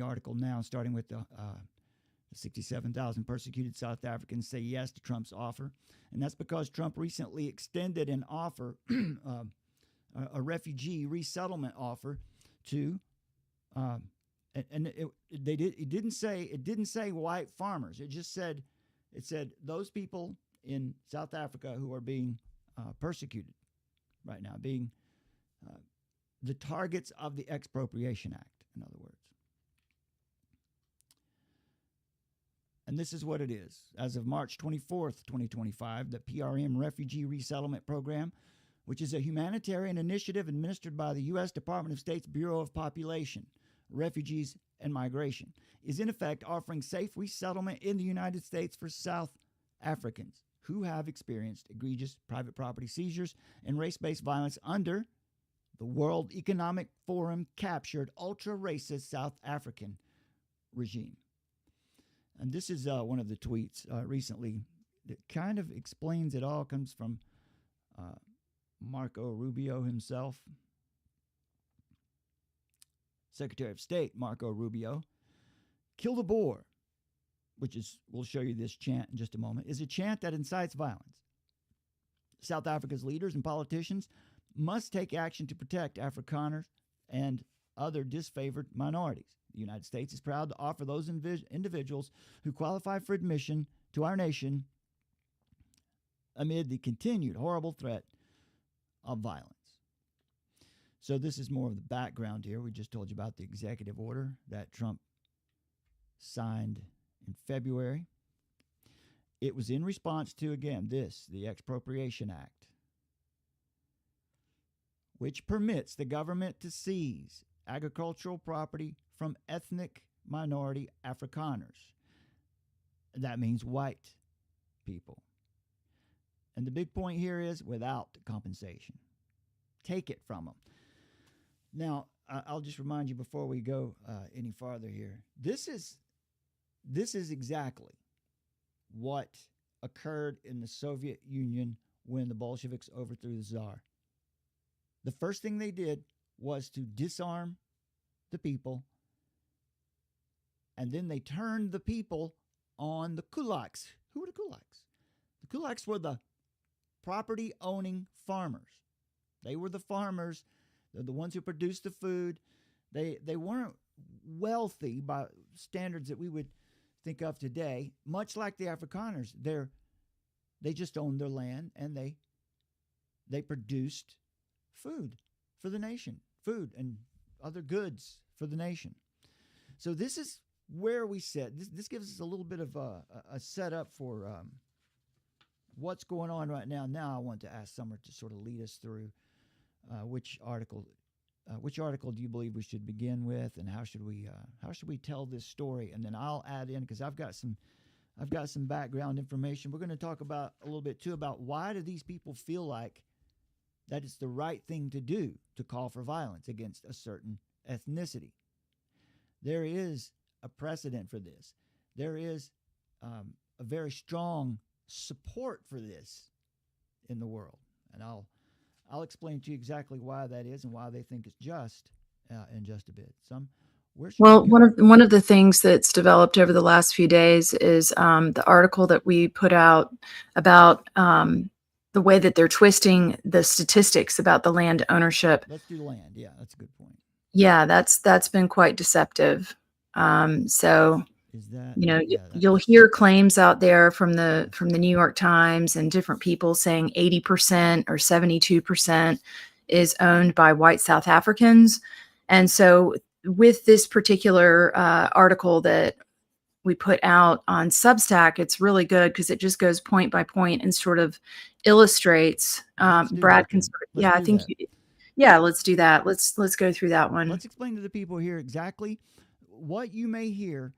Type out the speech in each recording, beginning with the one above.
article now, starting with the 67,000 persecuted South Africans say yes to Trump's offer. And that's because Trump recently extended an offer, a refugee resettlement offer to, it didn't say white farmers. It said those people in South Africa who are being persecuted right now, being the targets of the Expropriation Act, in other words. And this is what it is. As of March 24th, 2025, the PRM Refugee Resettlement Program, which is a humanitarian initiative administered by the U.S. Department of State's Bureau of Population, Refugees, and Migration, is in effect offering safe resettlement in the United States for South Africans who have experienced egregious private property seizures and race-based violence under the World Economic Forum captured ultra-racist South African regime. And this is one of the tweets recently that kind of explains it all. Comes from Marco Rubio himself. Secretary of State Marco Rubio. Kill the Boer, which is, we'll show you this chant in just a moment, is a chant that incites violence. South Africa's leaders and politicians must take action to protect Afrikaners and other disfavored minorities. The United States is proud to offer those individuals who qualify for admission to our nation amid the continued horrible threat of violence. So this is more of the background here. We just told you about the executive order that Trump signed in February. It was in response to, again, the Expropriation Act, which permits the government to seize agricultural property from ethnic minority Afrikaners. That means white people. And the big point here is without compensation. Take it from them. Now, I'll just remind you before we go any farther here. This is exactly what occurred in the Soviet Union when the Bolsheviks overthrew the Tsar. The first thing they did was to disarm the people, and then they turned the people on the kulaks. Who were the kulaks? The kulaks were the property-owning farmers. They were the farmers. They're the ones who produced the food. They weren't wealthy by standards that we would think of today. Much like the Afrikaners, they just owned their land, and they produced food for the nation, food and other goods for the nation. So this is where we sit. This gives us a little bit of a setup for what's going on right now. Now I want to ask Summer to sort of lead us through which article do you believe we should begin with, and how should we tell this story? And then I'll add in, because I've got some background information. We're going to talk about a little bit too about why do these people feel like that it's the right thing to do to call for violence against a certain ethnicity. There is a precedent for this. There is a very strong support for this in the world, and I'll explain to you exactly why that is and why they think it's just in just a bit. One of the things that's developed over the last few days is the article that we put out about the way that they're twisting the statistics about the land ownership. Let's do land. Yeah, that's a good point. Yeah, that's been quite deceptive. So is that, you'll hear claims out there from the New York Times and different people saying 80% or 72% is owned by white South Africans. And so with this particular article that we put out on Substack, it's really good because it just goes point by point and sort of illustrates. Brad can. Yeah, I think. Let's do that. Let's go through that one. Let's explain to the people here exactly what you may hear.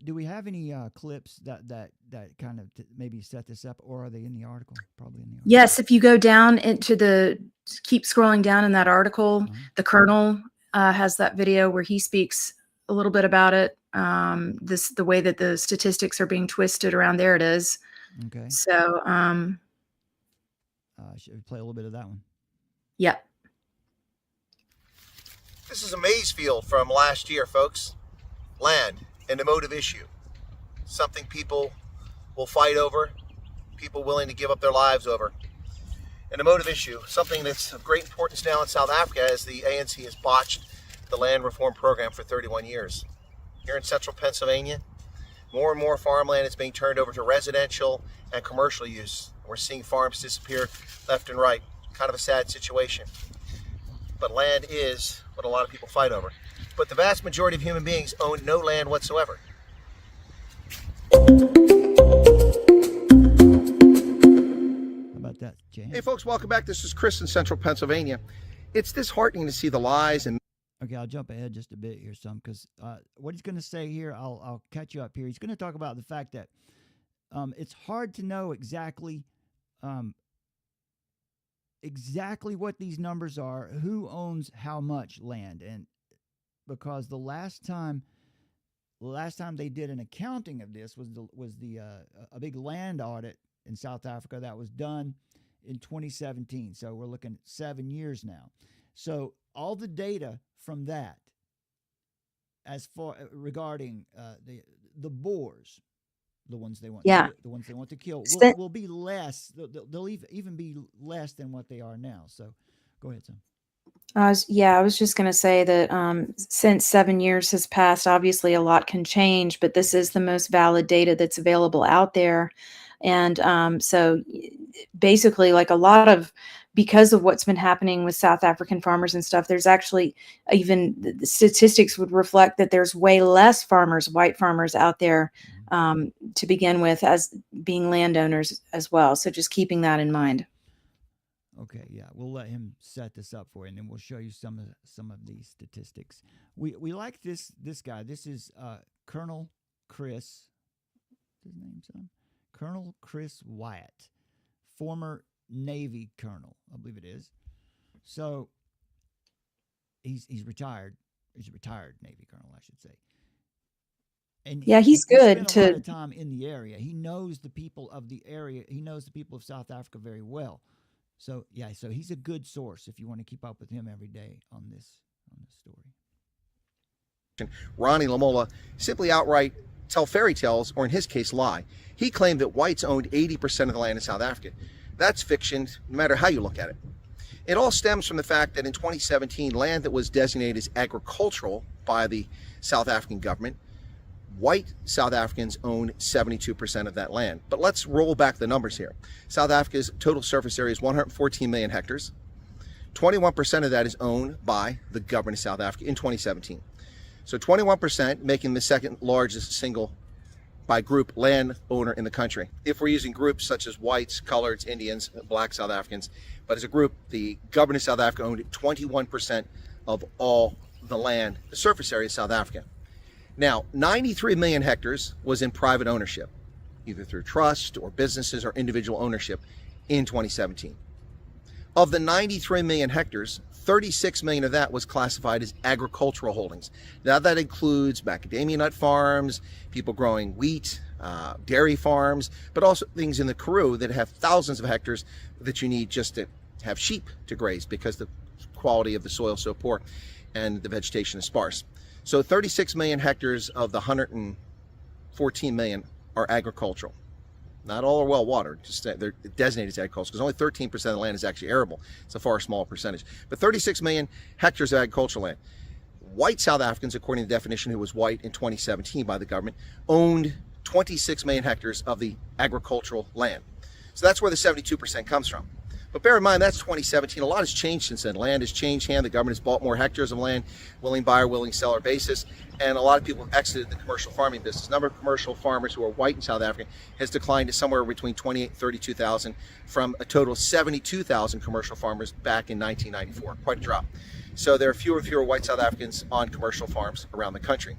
Do we have any clips that kind of maybe set this up, or are they in the article? Probably in the article. Yes, if you go down keep scrolling down in that article, the Colonel has that video where he speaks a little bit about it. The way that the statistics are being twisted around. There it is. Okay. So, should we play a little bit of that one? Yep. This is a maize field from last year, folks. Land, an emotive issue, something people will fight over, people willing to give up their lives over. An emotive issue, something that's of great importance now in South Africa as the ANC has botched the land reform program for 31 years. Here in central Pennsylvania, more and more farmland is being turned over to residential and commercial use. We're seeing farms disappear left and right. Kind of a sad situation. But land is what a lot of people fight over. But the vast majority of human beings own no land whatsoever. How about that, Jan? Hey folks, welcome back. This is Chris in central Pennsylvania. It's disheartening to see the lies and... Okay, I'll jump ahead just a bit here, because what he's going to say here, I'll catch you up here. He's going to talk about the fact that it's hard to know exactly what these numbers are, who owns how much land, and because the last time they did an accounting of this was a big land audit in South Africa that was done in 2017. So we're looking at 7 years now. So all the data from that, as far regarding the Boers, the ones they want, the ones they want to kill, will be less. They'll even be less than what they are now. So, go ahead, Sam. I was just going to say that since 7 years has passed, obviously a lot can change, but this is the most valid data that's available out there. And so basically, like a lot of, because of what's been happening with South African farmers and stuff, there's actually even the statistics would reflect that there's way less farmers, white farmers out there to begin with as being landowners as well. So just keeping that in mind. Okay, yeah, we'll let him set this up for you, and then we'll show you some of these statistics. We like this guy. This is Colonel Chris. What's his name, son? Colonel Chris Wyatt, former Navy colonel, I believe it is. So he's retired. He's a retired Navy colonel, I should say. And yeah, he's good. He spent a lot of time in the area. He knows the people of the area. He knows the people of South Africa very well. So yeah, so he's a good source if you want to keep up with him every day on this story. Ronnie Lamola simply outright tell fairy tales, or in his case, lie. He claimed that whites owned 80% of the land in South Africa. That's fiction, no matter how you look at it. It all stems from the fact that in 2017, land that was designated as agricultural by the South African government, white South Africans own 72% of that land. But let's roll back the numbers here. South Africa's total surface area is 114 million hectares. 21% of that is owned by the government of South Africa in 2017. So 21%, making the second largest single by group landowner in the country. If we're using groups such as whites, coloreds, Indians, black South Africans, but as a group, the government of South Africa owned 21% of all the land, the surface area of South Africa. Now, 93 million hectares was in private ownership, either through trust or businesses or individual ownership in 2017. Of the 93 million hectares, 36 million of that was classified as agricultural holdings. Now that includes macadamia nut farms, people growing wheat, dairy farms, but also things in the Karoo that have thousands of hectares that you need just to have sheep to graze because the quality of the soil is so poor and the vegetation is sparse. So 36 million hectares of the 114 million are agricultural. Not all are well watered, just they're designated as agricultural because only 13% of the land is actually arable. It's a far smaller percentage. But 36 million hectares of agricultural land. White South Africans, according to the definition who was white in 2017 by the government, owned 26 million hectares of the agricultural land. So that's where the 72% comes from. But bear in mind, that's 2017. A lot has changed since then. Land has changed hand. The government has bought more hectares of land, willing buyer, willing seller basis. And a lot of people have exited the commercial farming business. The number of commercial farmers who are white in South Africa has declined to somewhere between 28,000 and 32,000 from a total of 72,000 commercial farmers back in 1994. Quite a drop. So there are fewer and fewer white South Africans on commercial farms around the country.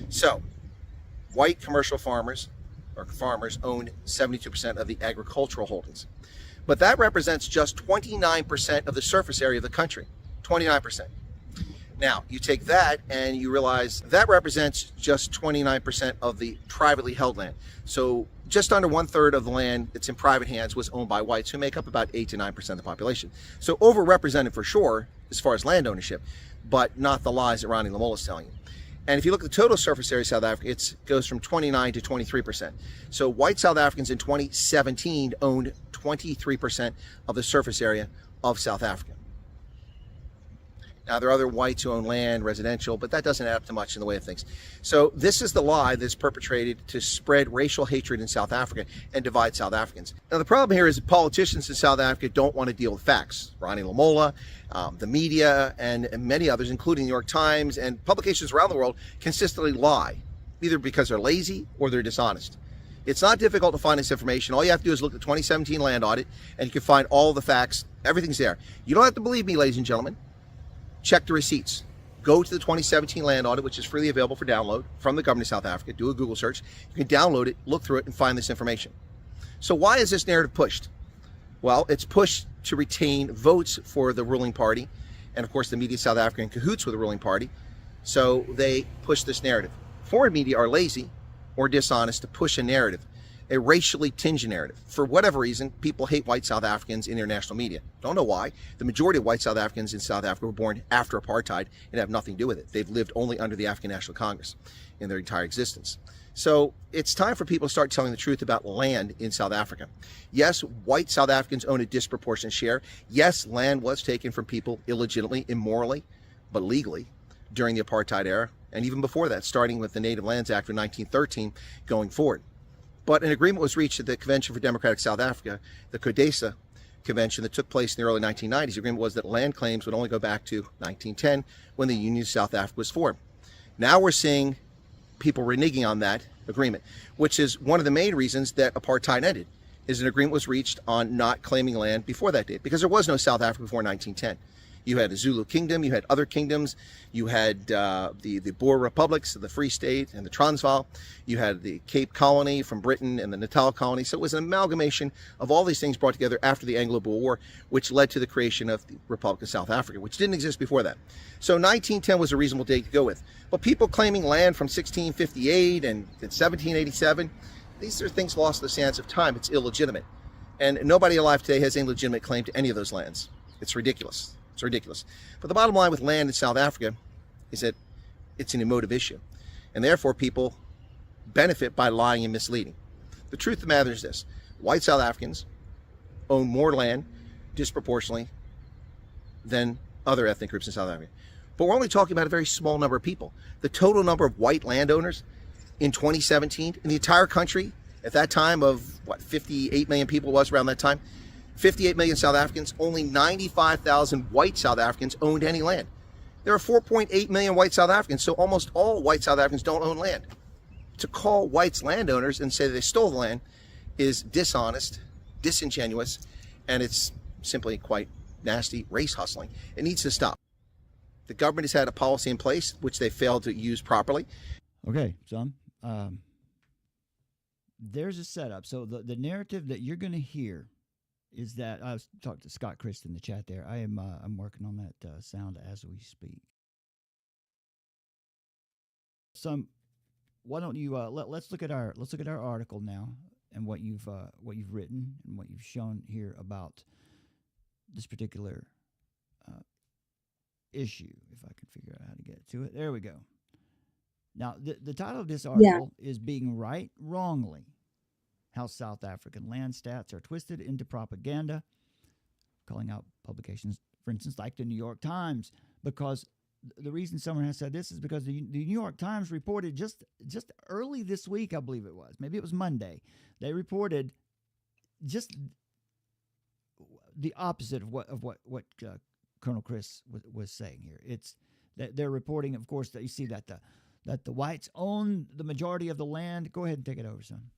So white commercial farmers owned 72% of the agricultural holdings. But that represents just 29% of the surface area of the country, 29%. Now, you take that and you realize that represents just 29% of the privately held land. So just under 1/3 of the land that's in private hands was owned by whites, who make up about 8 to 9% of the population. So overrepresented for sure as far as land ownership, but not the lies that Ronnie Lamola is telling you. And if you look at the total surface area of South Africa, it goes from 29 to 23%. So white South Africans in 2017 owned 23% of the surface area of South Africa. Now, there are other whites who own land, residential, but that doesn't add up to much in the way of things. So this is the lie that's perpetrated to spread racial hatred in South Africa and divide South Africans. Now, the problem here is that politicians in South Africa don't want to deal with facts. Ronnie Lamola, the media, and many others, including the New York Times and publications around the world, consistently lie, either because they're lazy or they're dishonest. It's not difficult to find this information. All you have to do is look at the 2017 land audit, and you can find all the facts. Everything's there. You don't have to believe me, ladies and gentlemen. Check the receipts. Go to the 2017 land audit, which is freely available for download from the government of South Africa. Do a Google search. You can download it, look through it, and find this information. So why is this narrative pushed? Well, it's pushed to retain votes for the ruling party. And of course, the media in South Africa in cahoots with the ruling party. So they push this narrative. Foreign media are lazy or dishonest to push a narrative, a racially tinged narrative. For whatever reason, people hate white South Africans in their national media. Don't know why. The majority of white South Africans in South Africa were born after apartheid and have nothing to do with it. They've lived only under the African National Congress in their entire existence. So it's time for people to start telling the truth about land in South Africa. Yes, white South Africans own a disproportionate share. Yes, land was taken from people illegitimately, immorally, but legally during the apartheid era, and even before that, starting with the Native Lands Act of 1913 going forward. But an agreement was reached at the Convention for Democratic South Africa, the CODESA convention that took place in the early 1990s. The agreement was that land claims would only go back to 1910 when the Union of South Africa was formed. Now we're seeing people reneging on that agreement, which is one of the main reasons that apartheid ended, is an agreement was reached on not claiming land before that date, because there was no South Africa before 1910. You had the Zulu kingdom, you had other kingdoms, you had the Boer republics, the Free State and the Transvaal, you had the Cape Colony from Britain and the Natal colony. So it was an amalgamation of all these things brought together after the Anglo-Boer War, which led to the creation of the Republic of South Africa, which didn't exist before that. So 1910 was a reasonable date to go with. But people claiming land from 1658 and 1787, these are things lost in the sands of time. It's illegitimate. And nobody alive today has any legitimate claim to any of those lands. It's ridiculous. It's ridiculous. But the bottom line with land in South Africa is that it's an emotive issue. And therefore, people benefit by lying and misleading. The truth of the matter is this. White South Africans own more land disproportionately than other ethnic groups in South Africa. But we're only talking about a very small number of people. The total number of white landowners in 2017 in the entire country at that time of, 58 million people was around that time, 58 million South Africans, only 95,000 white South Africans owned any land. There are 4.8 million white South Africans, so almost all white South Africans don't own land. To call whites landowners and say they stole the land is dishonest, disingenuous, and it's simply quite nasty race hustling. It needs to stop. The government has had a policy in place which they failed to use properly. Okay, son. There's a setup. So the narrative that you're going to hear is that I was talking to Scott Christ in the chat there. I'm working on that sound as we speak. Why don't you let's look at our article now and what you've written and what you've shown here about this particular issue. If I can figure out how to get to it, there we go. Now the title of this article is "Being Right Wrongly: How South African Land Stats Are Twisted into Propaganda," calling out publications, for instance, like the New York Times, because the reason someone has said this is because the New York Times reported just early this week, I believe it was, maybe it was Monday, they reported just the opposite of what Colonel Chris was saying here. It's that they're reporting, of course, that you see that the whites own the majority of the land. Go ahead and take it over, son.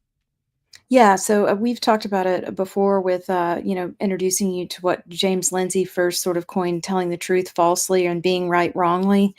Yeah, so we've talked about it before with, introducing you to what James Lindsay first sort of coined telling the truth falsely and being right wrongly.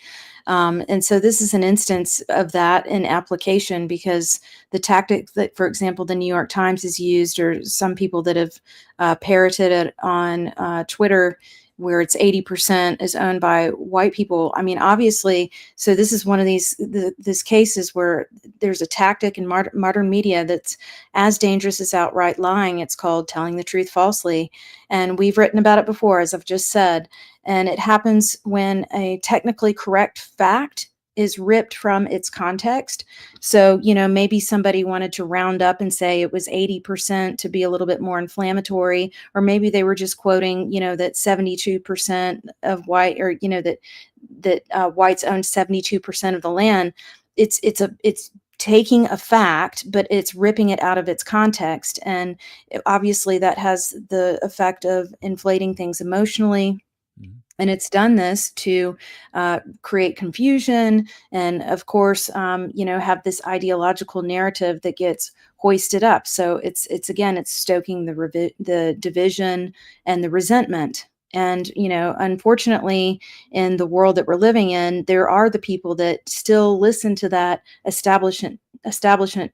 And so this is an instance of that in application, because the tactic that, for example, the New York Times has used, or some people that have parroted it on Twitter, where it's 80% is owned by white people. I mean, obviously, so this is one of these cases where there's a tactic in modern media that's as dangerous as outright lying. It's called telling the truth falsely. And we've written about it before, as I've just said. And it happens when a technically correct fact is ripped from its context. So, maybe somebody wanted to round up and say it was 80% to be a little bit more inflammatory, or maybe they were just quoting, that 72% of white, or, that whites owned 72% of the land. It's taking a fact, but it's ripping it out of its context. And obviously that has the effect of inflating things emotionally. And it's done this to create confusion, and of course, have this ideological narrative that gets hoisted up. So it's stoking the division and the resentment. And unfortunately, in the world that we're living in, there are the people that still listen to that establishment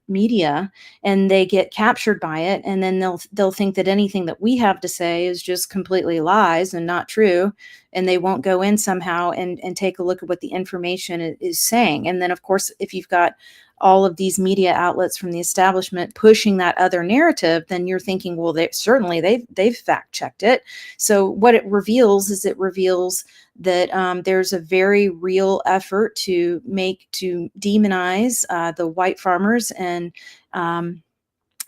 media, and they get captured by it, and then they'll think that anything that we have to say is just completely lies and not true, and they won't go in somehow and take a look at what the information is saying. And then, of course, if you've got all of these media outlets from the establishment pushing that other narrative, then you're thinking, well, they've fact checked it. So what it reveals that there's a very real effort to demonize the white farmers and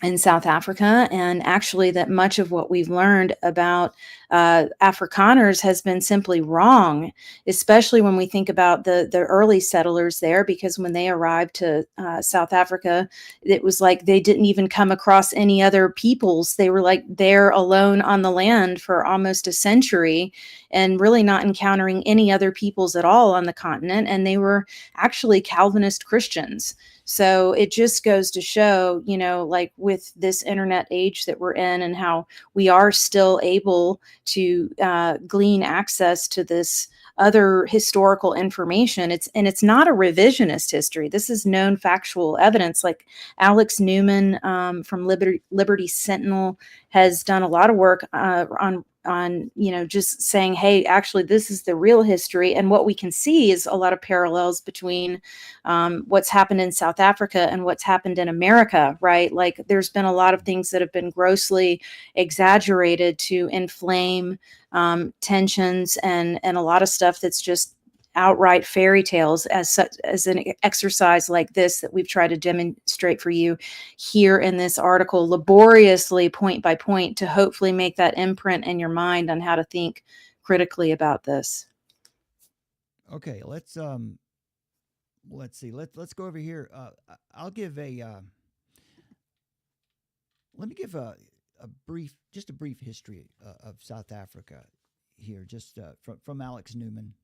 in South Africa, and actually that much of what we've learned about Afrikaners has been simply wrong, especially when we think about the early settlers there, because when they arrived to South Africa, it was like they didn't even come across any other peoples. They were like there alone on the land for almost a century and really not encountering any other peoples at all on the continent, and they were actually Calvinist Christians. So it just goes to show, like with this internet age that we're in, and how we are still able to glean access to this other historical information. It's not a revisionist history. This is known factual evidence. Like Alex Newman from Liberty Sentinel has done a lot of work on just saying, hey, actually, this is the real history. And what we can see is a lot of parallels between what's happened in South Africa and what's happened in America, right? Like there's been a lot of things that have been grossly exaggerated to inflame tensions, and a lot of stuff that's just outright fairy tales, as an exercise like this that we've tried to demonstrate for you here in this article, laboriously point by point, to hopefully make that imprint in your mind on how to think critically about this. Okay, let's see. Let's go over here. I'll give let me give a brief history of South Africa here, just from Alex Newman.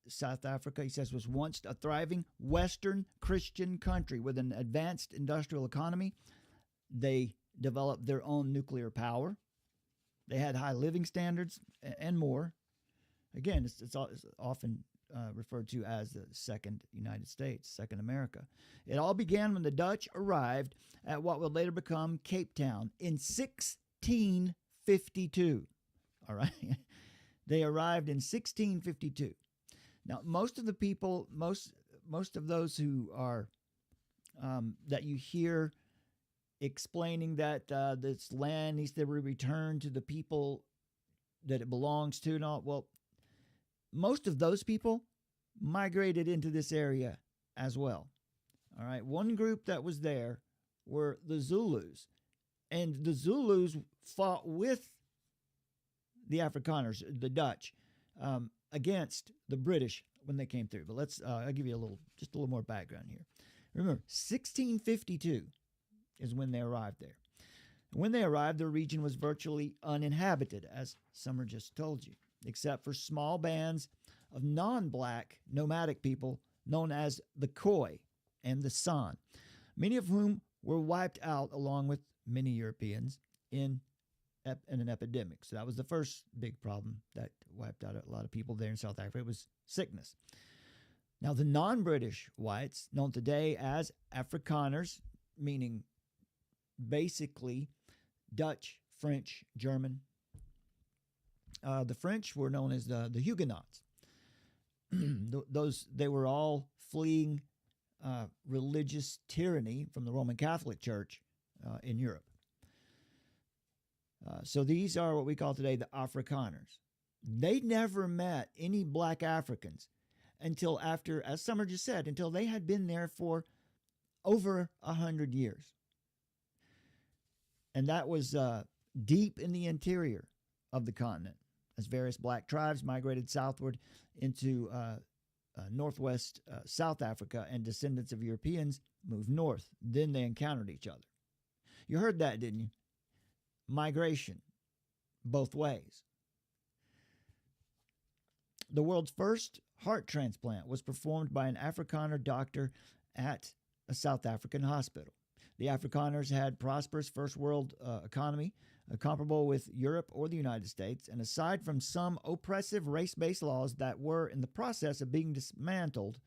South Africa, he says, was once a thriving Western Christian country with an advanced industrial economy. They developed their own nuclear power. They had high living standards and more. Again, it's often referred to as the second United States, second America. It all began when the Dutch arrived at what would later become Cape Town in 1652. All right. They arrived in 1652. Now, most of the people, most of those who are that you hear explaining that this land needs to be returned to the people that it belongs to, and all, well, most of those people migrated into this area as well. All right. One group that was there were the Zulus, and the Zulus fought with the Afrikaners, the Dutch, against the British when they came through. But I'll give you a little more background here. Remember, 1652 is when they arrived there. When they arrived, the region was virtually uninhabited, as Summer just told you, except for small bands of non-black nomadic people known as the Khoi and the San, many of whom were wiped out along with many Europeans in an epidemic. So that was the first big problem that wiped out a lot of people there in South Africa. It was sickness. Now, the non-British whites, known today as Afrikaners, meaning basically Dutch, French, German. The French were known as the Huguenots. They were all fleeing religious tyranny from the Roman Catholic Church in Europe. So these are what we call today the Afrikaners. They never met any black Africans. until after, as Summer just said, until they had been there for over 100 years. And that was deep in the interior of the continent, as various black tribes migrated southward into northwest South Africa, and descendants of Europeans moved north. Then they encountered each other. You heard that, didn't you? Migration, both ways. The world's first heart transplant was performed by an Afrikaner doctor at a South African hospital. The Afrikaners had prosperous first world economy, comparable with Europe or the United States, and aside from some oppressive race-based laws that were in the process of being dismantled,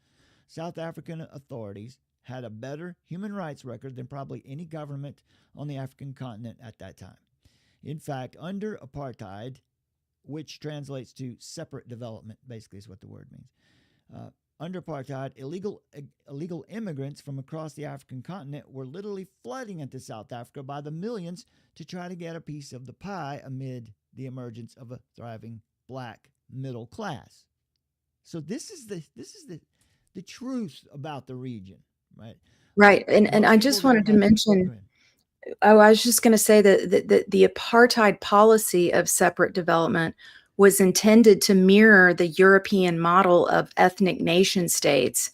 South African authorities had a better human rights record than probably any government on the African continent at that time. In fact, under apartheid, which translates to separate development, basically is what the word means, under apartheid, illegal immigrants from across the African continent were literally flooding into South Africa by the millions to try to get a piece of the pie amid the emergence of a thriving black middle class. So this is the truth about the region, right? Right. And I just wanted to mention, I was just going to say that the apartheid policy of separate development was intended to mirror the European model of ethnic nation states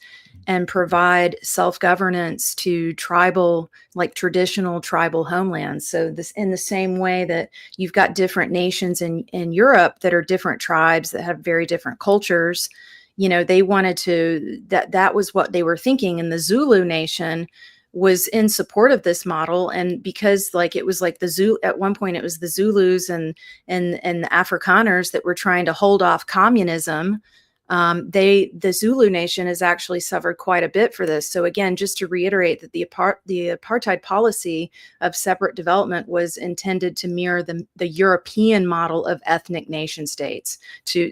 and provide self-governance to tribal, like traditional tribal homelands. So this, in the same way that you've got different nations in Europe that are different tribes that have very different cultures, you know, they wanted to, that was what they were thinking. And the Zulu nation was in support of this model. And because like, it was like the Zulu, at one point it was the Zulus and the Afrikaners that were trying to hold off communism. The Zulu nation has actually suffered quite a bit for this. So again, just to reiterate that the apartheid policy of separate development was intended to mirror the European model of ethnic nation states,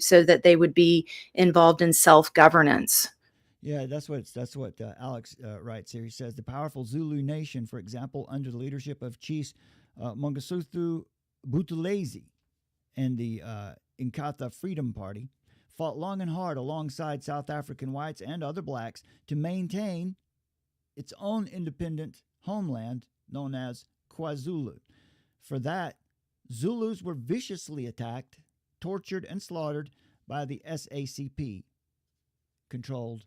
so that they would be involved in self-governance. Yeah, that's what Alex writes here. He says the powerful Zulu nation, for example, under the leadership of Chief Mangosuthu Buthelezi and the Inkatha Freedom Party, fought long and hard alongside South African whites and other blacks to maintain its own independent homeland known as KwaZulu. For that, Zulus were viciously attacked, tortured, and slaughtered by the SACP-controlled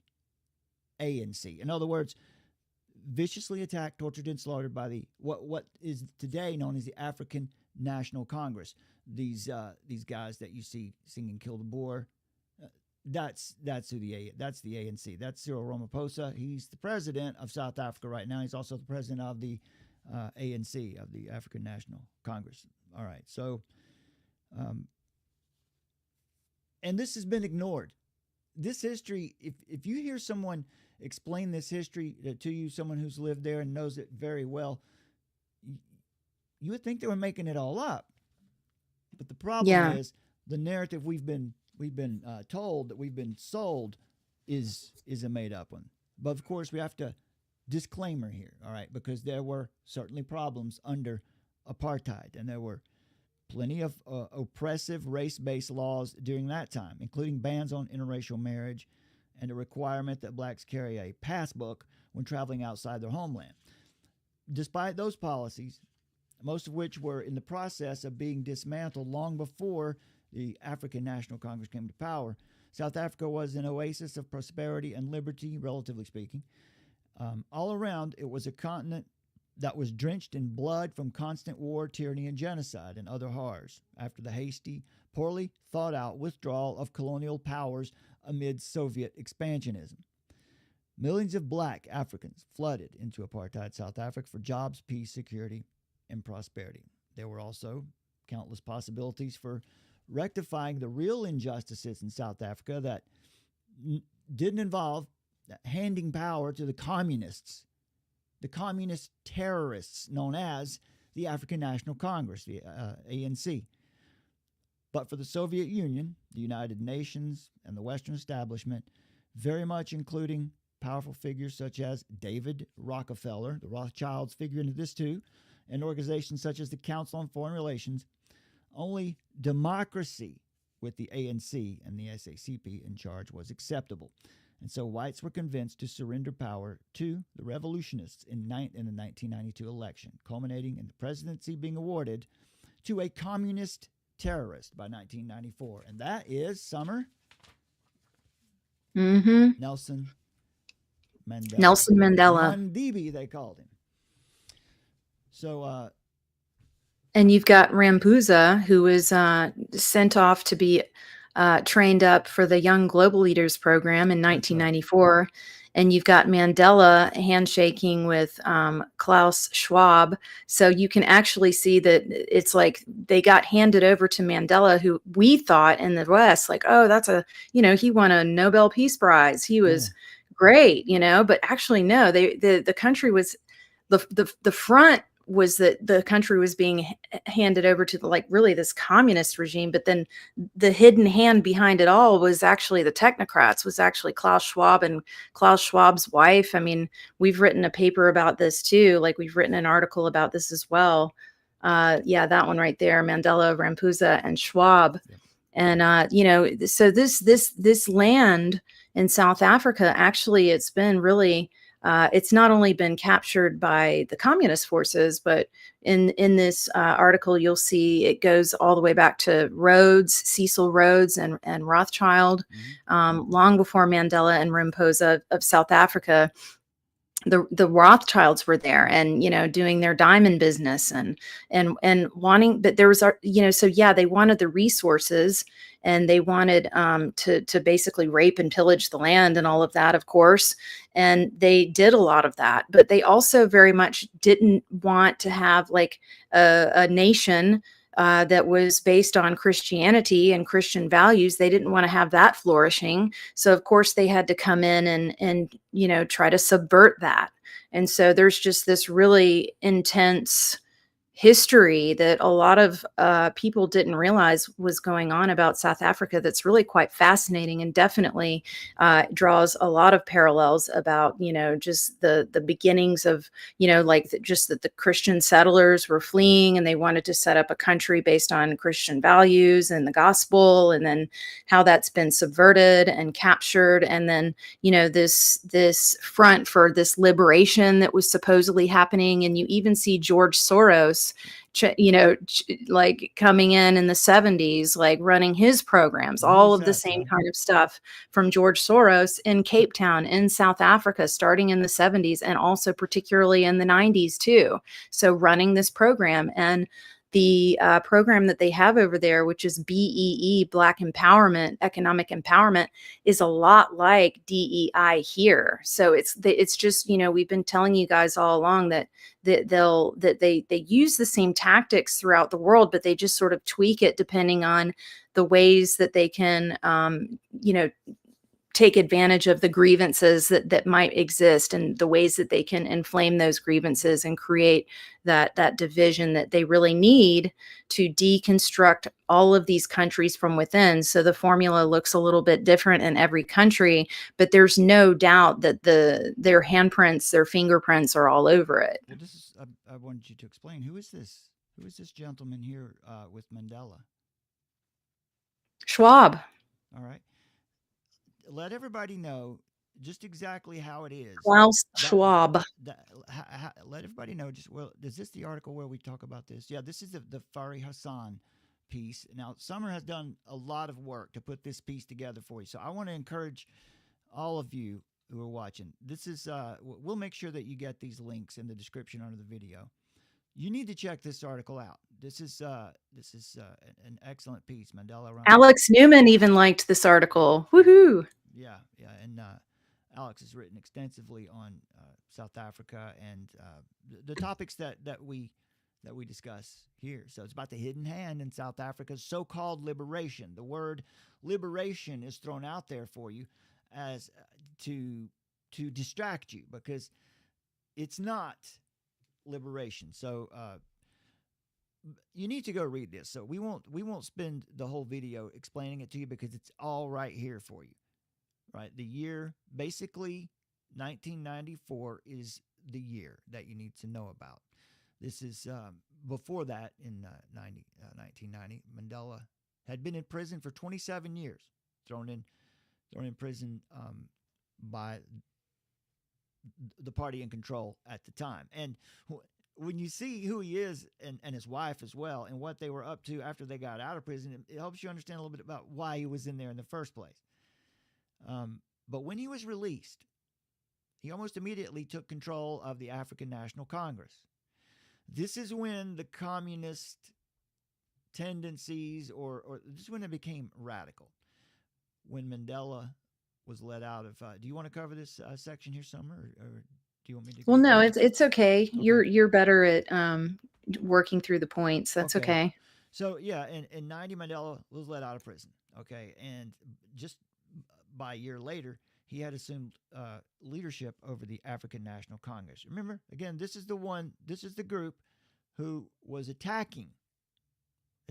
ANC. In other words, viciously attacked, tortured, and slaughtered by the what is today known as the African National Congress. These guys that you see singing "Kill the Boer," that's the ANC. That's Cyril Ramaphosa. He's the president of South Africa right now. He's also the president of the ANC, of the African National Congress. All right, so and this has been ignored. This history, if you hear someone explain this history to you, someone who's lived there and knows it very well, you would think they were making it all up. But the problem is the narrative we've been told, that we've been sold, is a made up one. But of course, we have to disclaimer here, all right, because there were certainly problems under apartheid, and there were plenty of oppressive race-based laws during that time, including bans on interracial marriage and a requirement that blacks carry a passbook when traveling outside their homeland. Despite those policies, most of which were in the process of being dismantled long before the African National Congress came to power, South Africa was an oasis of prosperity and liberty, relatively speaking. All around, it was a continent that was drenched in blood from constant war, tyranny, and genocide and other horrors after the hasty, poorly thought out withdrawal of colonial powers amid Soviet expansionism. Millions of black Africans flooded into apartheid South Africa for jobs, peace, security, and prosperity. There were also countless possibilities for rectifying the real injustices in South Africa that didn't involve handing power to the communist terrorists known as the African National Congress, the ANC. But for the Soviet Union, the United Nations, and the Western establishment, very much including powerful figures such as David Rockefeller, the Rothschilds figure into this too, and organizations such as the Council on Foreign Relations, only democracy with the ANC and the SACP in charge was acceptable. And so whites were convinced to surrender power to the revolutionists in the 1992 election, culminating in the presidency being awarded to a communist terrorist by 1994. And that is Summer Nelson Mandela. Nelson Mandela. Mandibi, they called him. So, and you've got Ramaphosa, who was sent off to be trained up for the Young Global Leaders program in 1994. Right. And you've got Mandela handshaking with Klaus Schwab. So you can actually see that it's like they got handed over to Mandela, who we thought in the West, like, oh, that's he won a Nobel Peace Prize. He was great, but actually, no, the country was, the front was that the country was being handed over to really this communist regime, but then the hidden hand behind it all was actually the technocrats, was actually Klaus Schwab and Klaus Schwab's wife. I mean, we've written a paper about this too. We've written an article about this as well. That one right there, Mandela, Ramaphosa, and Schwab. Yeah. And, so this land in South Africa, actually, it's been really, it's not only been captured by the communist forces, but in this article, you'll see it goes all the way back to Rhodes, Cecil Rhodes, and Rothschild, long before Mandela and Ramaphosa of South Africa. The Rothschilds were there, and doing their diamond business and wanting, but there was they wanted the resources, and they wanted to basically rape and pillage the land and all of that, of course, and they did a lot of that. But they also very much didn't want to have a nation that was based on Christianity and Christian values. They didn't want to have that flourishing. So of course they had to come in and try to subvert that. And so there's just this really intense history that a lot of people didn't realize was going on about South Africa. That's really quite fascinating, and definitely draws a lot of parallels about, just the beginnings of, just that the Christian settlers were fleeing and they wanted to set up a country based on Christian values and the gospel, and then how that's been subverted and captured. And then, this front for this liberation that was supposedly happening. And you even see George Soros, coming in the 70s, running his programs, all of the same kind of stuff from George Soros in Cape Town in South Africa, starting in the 70s, and also particularly in the 90s too. So running this program, and the program that they have over there, which is BEE, Black Empowerment, Economic Empowerment, is a lot like DEI here. So it's just, we've been telling you guys all along that they use the same tactics throughout the world, but they just sort of tweak it depending on the ways that they can, take advantage of the grievances that might exist, and the ways that they can inflame those grievances and create that division that they really need to deconstruct all of these countries from within. So the formula looks a little bit different in every country, but there's no doubt that their handprints, their fingerprints are all over it. Well, I wanted you to explain, who is this gentleman here with Mandela? Schwab. All right. Let everybody know just exactly how it is. Klaus Schwab. Let everybody know is this the article where we talk about this? Yeah, this is the Fari Hassan piece. Now, Summer has done a lot of work to put this piece together for you. So I want to encourage all of you who are watching. This is, we'll make sure that you get these links in the description under the video. You need to check this article out. This is an excellent piece. Mandela. Alex Newman even liked this article. Woohoo! Yeah, and Alex has written extensively on South Africa and the topics that we discuss here. So it's about the hidden hand in South Africa's so-called liberation. The word liberation is thrown out there for you as to distract you, because it's not liberation. So you need to go read this. So we won't spend the whole video explaining it to you, because it's all right here for you. Right? The year, basically 1994 is the year that you need to know about. This is before that, in 1990, Mandela had been in prison for 27 years, thrown in prison by the party in control at the time. And when you see who he is and his wife as well, and what they were up to after they got out of prison, it helps you understand a little bit about why he was in there in the first place. But when he was released, he almost immediately took control of the African National Congress. This is when the communist tendencies, or this is when it became radical. When Mandela was let out of. Do you want to cover this section here, Summer, or do you want me to? Well, no, it's okay. You're better at working through the points. That's okay. So yeah, in 90, Mandela was let out of prison. Okay, and just by a year later, he had assumed leadership over the African National Congress. Remember, again, this is the group who was attacking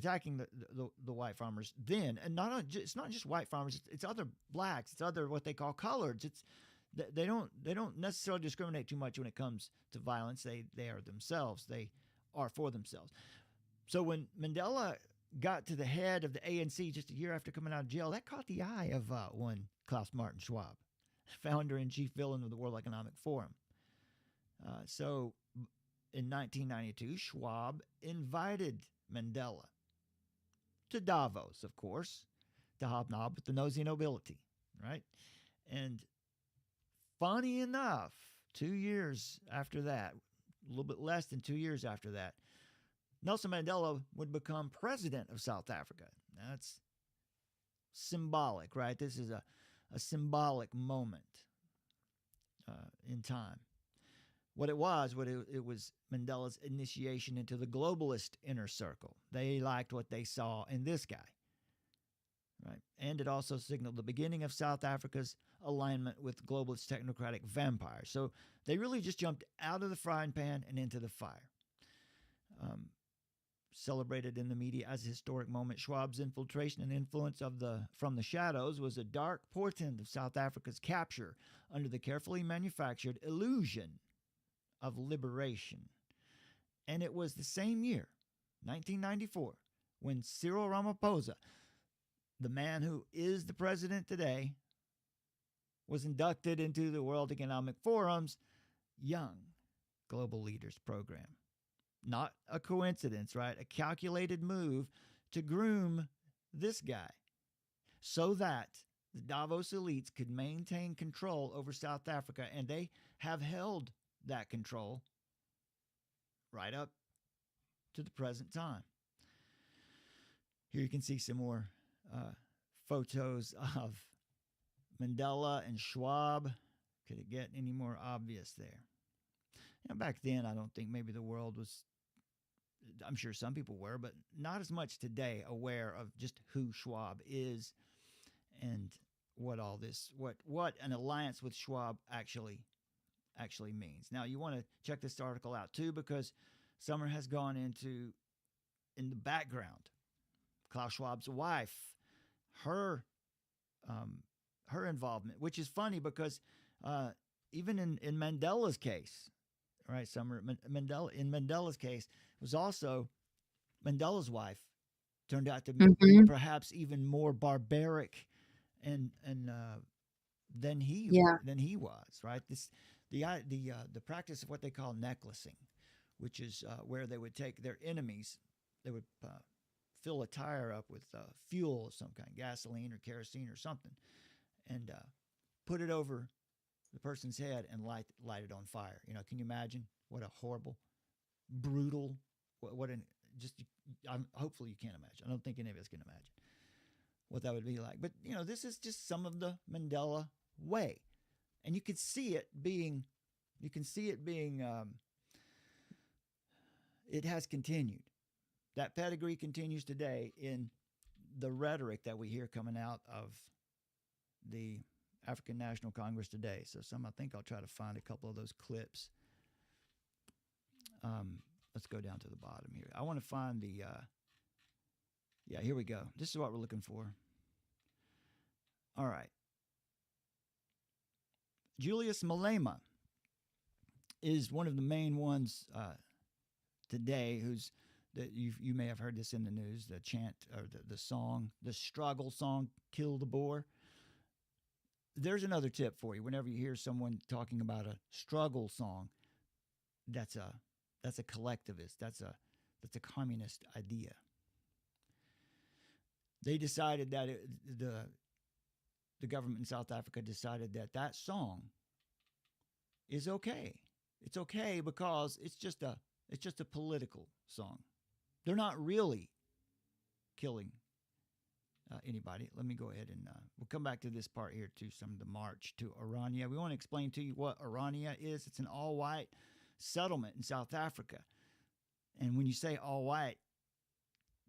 the white farmers then, and it's not just white farmers. It's other blacks. It's other what they call coloreds. They don't necessarily discriminate too much when it comes to violence. They are themselves. They are for themselves. So when Mandela got to the head of the ANC just a year after coming out of jail, that caught the eye of one Klaus Martin Schwab, founder and chief villain of the World Economic Forum. So in 1992, Schwab invited Mandela to Davos, of course, to hobnob with the nosy nobility, right? And funny enough, 2 years after that, a little bit less than 2 years after that, Nelson Mandela would become president of South Africa. That's symbolic, right? This is a symbolic moment in time. What it was Mandela's initiation into the globalist inner circle. They liked what they saw in this guy, right? And it also signaled the beginning of South Africa's alignment with globalist technocratic vampires. So they really just jumped out of the frying pan and into the fire. Celebrated in the media as a historic moment, Schwab's infiltration and influence from the shadows was a dark portent of South Africa's capture under the carefully manufactured illusion of liberation. And it was the same year, 1994, when Cyril Ramaphosa, the man who is the president today, was inducted into the World Economic Forum's Young Global Leaders Program. Not a coincidence, right? A calculated move to groom this guy so that the Davos elites could maintain control over South Africa, and they have held that control right up to the present time. Here you can see some more photos of Mandela and Schwab. Could it get any more obvious there? Back then, I don't think maybe the world was, I'm sure some people were, but not as much today, aware of just who Schwab is and what all this, what an alliance with Schwab actually means. Now, you want to check this article out too, because Summer has gone in the background, Klaus Schwab's wife, her involvement, which is funny because even in Mandela's case, right, Summer, in Mandela's case, was also Mandela's wife turned out to be perhaps even more barbaric and than he was, right? The practice of what they call necklacing, which is where they would take their enemies, they would fill a tire up with fuel of some kind, gasoline or kerosene or something, and put it over the person's head and light it on fire. Can you imagine what a horrible, brutal, hopefully you can't imagine. I don't think any of us can imagine what that would be like. But, this is just some of the Mandela way. And you can see it being, it has continued. That pedigree continues today in the rhetoric that we hear coming out of the African National Congress today. So I think I'll try to find a couple of those clips. Let's go down to the bottom here. I want to find here we go. This is what we're looking for. All right. Julius Malema is one of the main ones today, who's that you may have heard this in the news, the chant or the song, the struggle song, "Kill the Boer." There's another tip for you. Whenever you hear someone talking about a struggle song, that's a collectivist. That's a communist idea. They decided that the government in South Africa decided that song is okay. It's okay because it's just a political song. They're not really killing anybody. Let me go ahead and we'll come back to this part here to some of the march to Orania. We want to explain to you what Orania is. It's an all-white settlement in South Africa. And when you say all-white,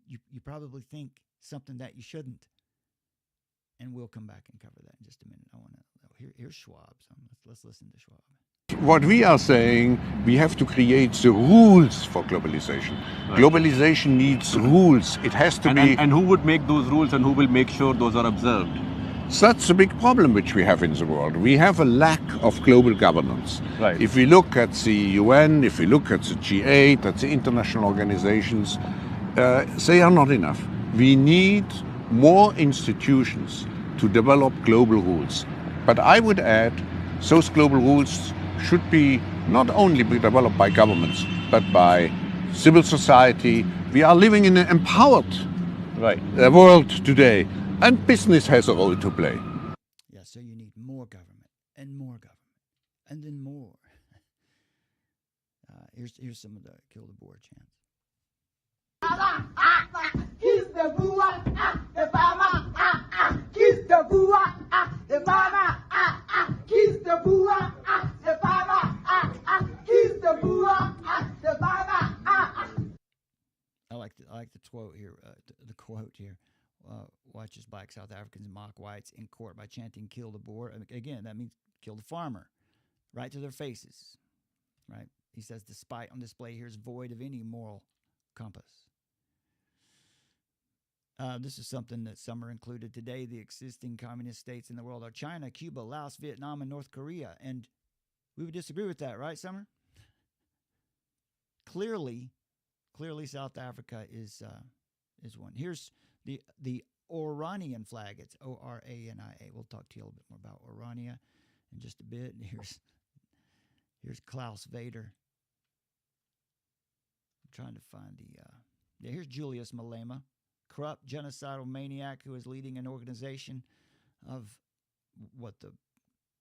you probably think something that you shouldn't. And we'll come back and cover that in just a minute. Here's Schwab. So let's listen to Schwab. What we are saying, we have to create the rules for globalization. Right. Globalization needs rules. It has to be... And who would make those rules and who will make sure those are observed? That's a big problem which we have in the world. We have a lack of global governance. Right. If we look at the UN, if we look at the G8, at the international organizations, they are not enough. We need more institutions to develop global rules. But I would add, those global rules should be not only be developed by governments, but by civil society. We are living in an empowered world today, and business has a role to play. Yeah, so you need more government, and then more. Here's some of the Kill the Boer chants. Kiss the Boer, the farmer, kiss the Boer, the farmer, kiss the Boer, the farmer, kiss the Boer, the farmer. I like the quote here. The quote here. Watches black South Africans mock whites in court by chanting "Kill the Boer." Again, that means kill the farmer, right to their faces. Right? He says the spite on display here is void of any moral compass. This is something that Summer included today. The existing communist states in the world are China, Cuba, Laos, Vietnam, and North Korea. And we would disagree with that, right, Summer? Clearly, South Africa is one. Here's the Oranian flag. It's O-R-A-N-I-A. We'll talk to you a little bit more about Orania in just a bit. And here's Klaus Vader. I'm trying to find here's Julius Malema. Corrupt genocidal maniac who is leading an organization of what the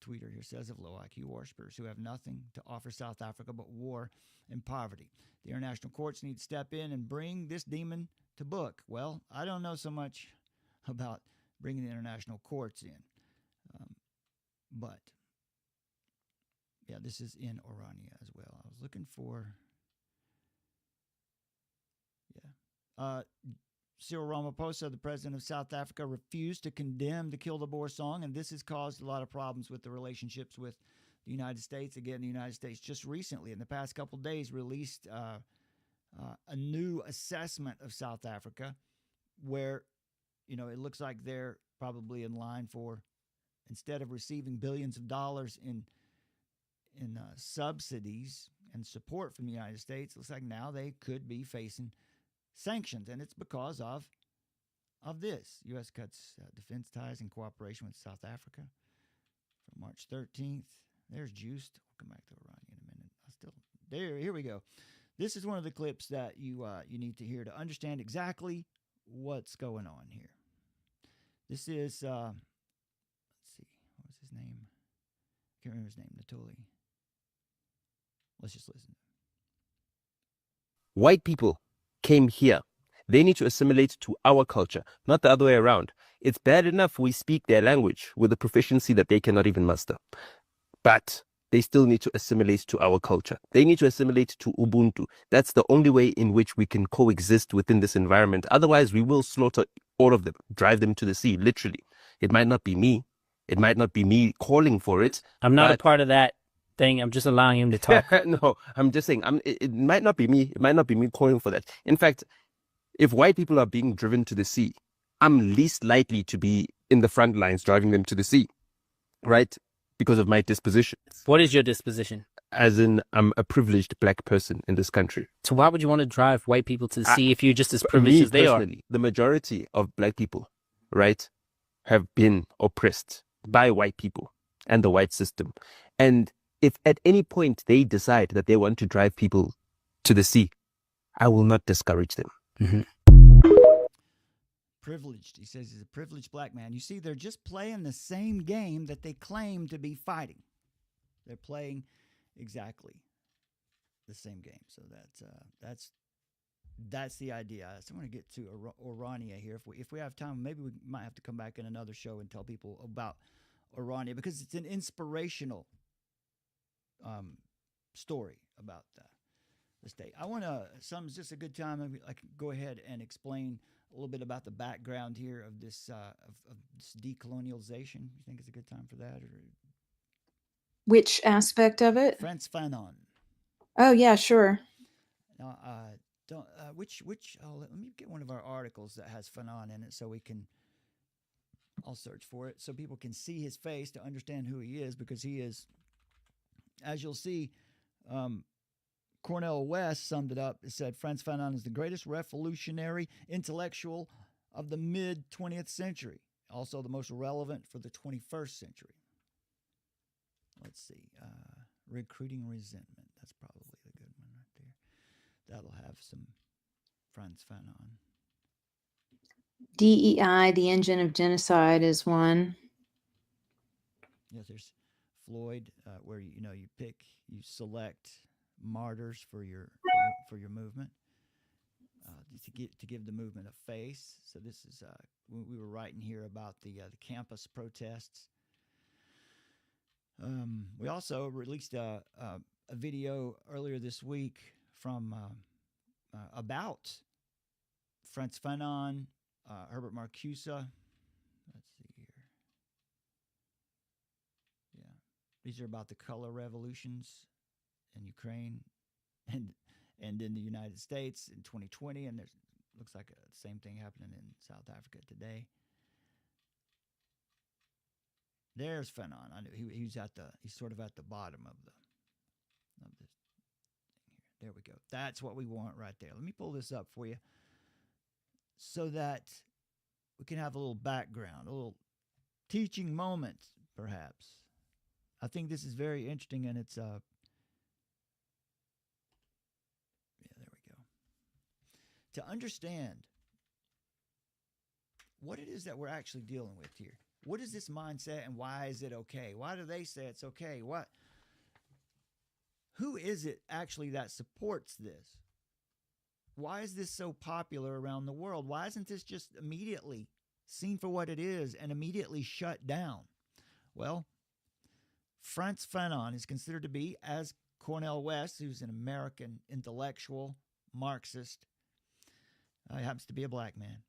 tweeter here says of low IQ worshippers who have nothing to offer South Africa but war and poverty. The international courts need to step in and bring this demon to book. Well, I don't know so much about bringing the international courts in, but yeah, this is in Orania as well. I was looking for Cyril Ramaphosa, the president of South Africa, refused to condemn the Kill the Boer song, and this has caused a lot of problems with the relationships with the United States. Again, the United States just recently, in the past couple of days, released a new assessment of South Africa where, it looks like they're probably in line for, instead of receiving billions of dollars in subsidies and support from the United States, it looks like now they could be facing sanctions, and it's because of this. U.S. cuts defense ties in cooperation with South Africa from March 13th. There's Juiced. We'll come back to Orania in a minute. Here we go. This is one of the clips that you need to hear to understand exactly what's going on here. This is let's see, what was his name? I can't remember his name. Natoli. Let's just listen. White people came here. They need to assimilate to our culture, not the other way around. It's bad enough we speak their language with a proficiency that they cannot even muster. But they still need to assimilate to our culture. They need to assimilate to Ubuntu. That's the only way in which we can coexist within this environment. Otherwise, we will slaughter all of them, drive them to the sea, literally. It might not be me. It might not be me calling for it. I'm not a part of that thing. I'm just allowing him to talk. No, I'm just saying, it might not be me. It might not be me calling for that. In fact, if white people are being driven to the sea, I'm least likely to be in the front lines driving them to the sea, right? Because of my disposition. What is your disposition? as in I'm a privileged black person in this country. So why would you want to drive white people to see if you're just as Me privileged as they are? personally, the majority of black people, right, have been oppressed by white people and the white system. And if at any point they decide that they want to drive people to the sea, I will not discourage them. Privileged. He says he's a privileged black man. You see, they're just playing the same game that they claim to be fighting. They're playing exactly the same game. So that's the idea. So I want to get to Orania here. If we have time, maybe we might have to come back in another show and tell people about Orania, because it's an inspirational story about the state. I want to. Just a good time. Maybe I can go ahead and explain a little bit about the background here of this of this decolonialization. You think it's a good time for that, or Which aspect of it? Frantz Fanon? Oh, yeah, sure. Now, don't which let me get one of our articles that has Fanon in it, so we can. I'll search for it so people can see his face to understand who he is, because he is, as you'll see, Cornel West summed it up. It said Frantz Fanon is the greatest revolutionary intellectual of the mid-20th century, also the most relevant for the 21st century. Let's see. Recruiting resentment. That's probably the good one right there. That'll have some Frantz Fanon. DEI, the engine of genocide, is one. Yes, there's Floyd, where you select martyrs for your movement, to give the movement a face. So this is we were writing here about the campus protests. We also released a video earlier this week from about Frantz Fanon, Herbert Marcuse. Let's see here. Yeah, these are about the color revolutions in Ukraine and in the United States in 2020, and there's looks like the same thing happening in South Africa today. There's Fanon. I know he's sort of at the bottom of this thing here. There we go. That's what we want right there. Let me pull this up for you so that we can have a little background, a little teaching moment, perhaps. I think this is very interesting, and it's there we go. To understand what it is that we're actually dealing with here. What is this mindset, and why is it okay? Why do they say it's okay? Who is it actually that supports this? Why is this so popular around the world? Why isn't this just immediately seen for what it is and immediately shut down? Well, Frantz Fanon is considered to be, as Cornel West, who's an American intellectual, Marxist, he happens to be a black man.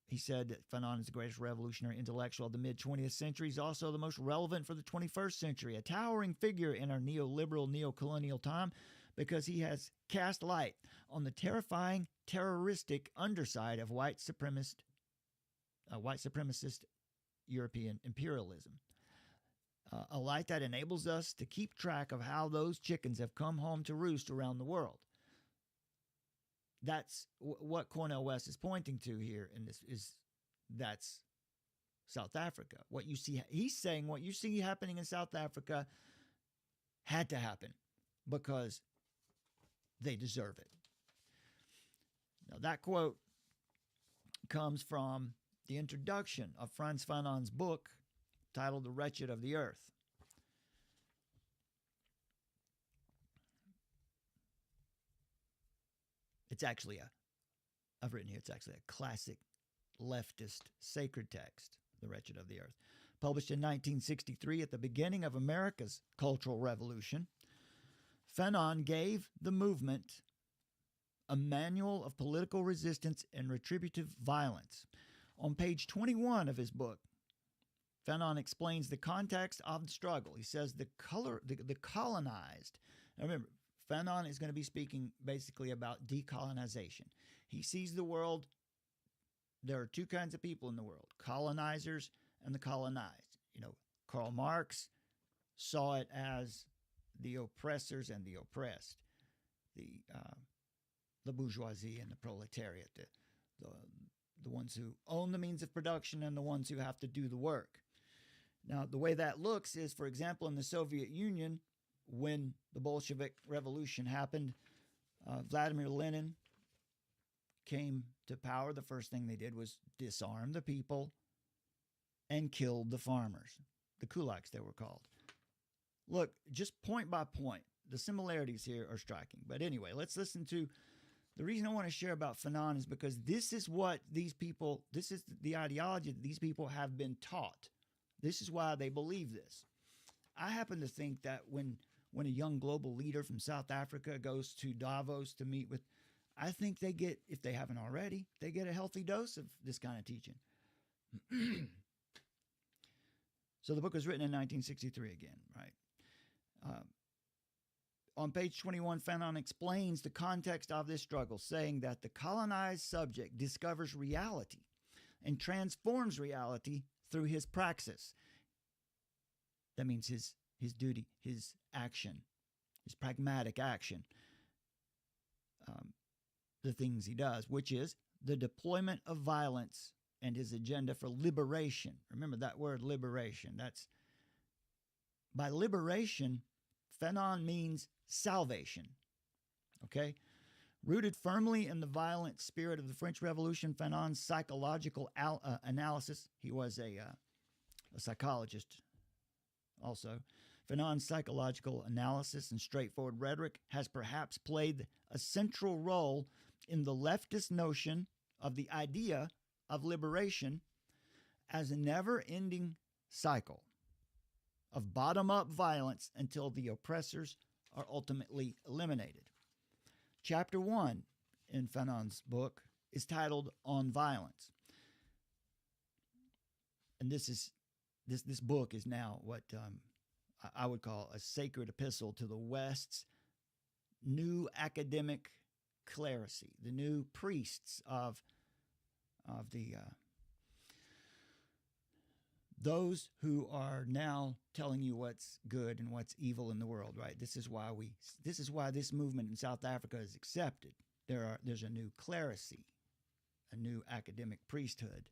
He said that Fanon is the greatest revolutionary intellectual of the mid-20th century. He's also the most relevant for the 21st century, a towering figure in our neoliberal, neo-colonial time, because he has cast light on the terrifying, terroristic underside of white supremacist European imperialism. A light that enables us to keep track of how those chickens have come home to roost around the world. That's what Cornel West is pointing to here, and that's South Africa. What you see, he's saying, what you see happening in South Africa had to happen because they deserve it. Now, that quote comes from the introduction of Frantz Fanon's book titled "The Wretched of the Earth." It's actually I've written here, it's actually a classic leftist sacred text, The Wretched of the Earth. Published in 1963 at the beginning of America's Cultural Revolution, Fanon gave the movement a manual of political resistance and retributive violence. On page 21 of his book, Fanon explains the context of the struggle. He says the colonized. Now remember, Fanon is going to be speaking basically about decolonization. He sees the world, there are two kinds of people in the world, colonizers and the colonized. Karl Marx saw it as the oppressors and the oppressed, the bourgeoisie and the proletariat, the ones who own the means of production and the ones who have to do the work. Now, the way that looks is, for example, in the Soviet Union, when the Bolshevik Revolution happened, Vladimir Lenin came to power. The first thing they did was disarm the people and killed the farmers. The kulaks, they were called. Look, just point by point, the similarities here are striking. But anyway, let's listen to the reason I want to share about Fanon is because this is what these people, this is the ideology that these people have been taught. This is why they believe this. I happen to think that when a young global leader from South Africa goes to Davos to meet with, I think they get, if they haven't already, they get a healthy dose of this kind of teaching. So the book was written in 1963 again, right? On page 21, Fanon explains the context of this struggle, saying that the colonized subject discovers reality and transforms reality through his praxis. That means his duty, his action, his pragmatic action, the things he does, which is the deployment of violence and his agenda for liberation. Remember that word, liberation. That's by liberation, Fanon means salvation. Okay? Rooted firmly in the violent spirit of the French Revolution, Fanon's psychological analysis, he was a psychologist also. Fanon's psychological analysis and straightforward rhetoric has perhaps played a central role in the leftist notion of the idea of liberation as a never-ending cycle of bottom-up violence until the oppressors are ultimately eliminated. Chapter 1 in Fanon's book is titled On Violence. And this book is now what I would call a sacred epistle to the West's new academic clerisy, the new priests of the those who are now telling you what's good and what's evil in the world, right? This is why this movement in South Africa is accepted. There's a new clerisy, a new academic priesthood.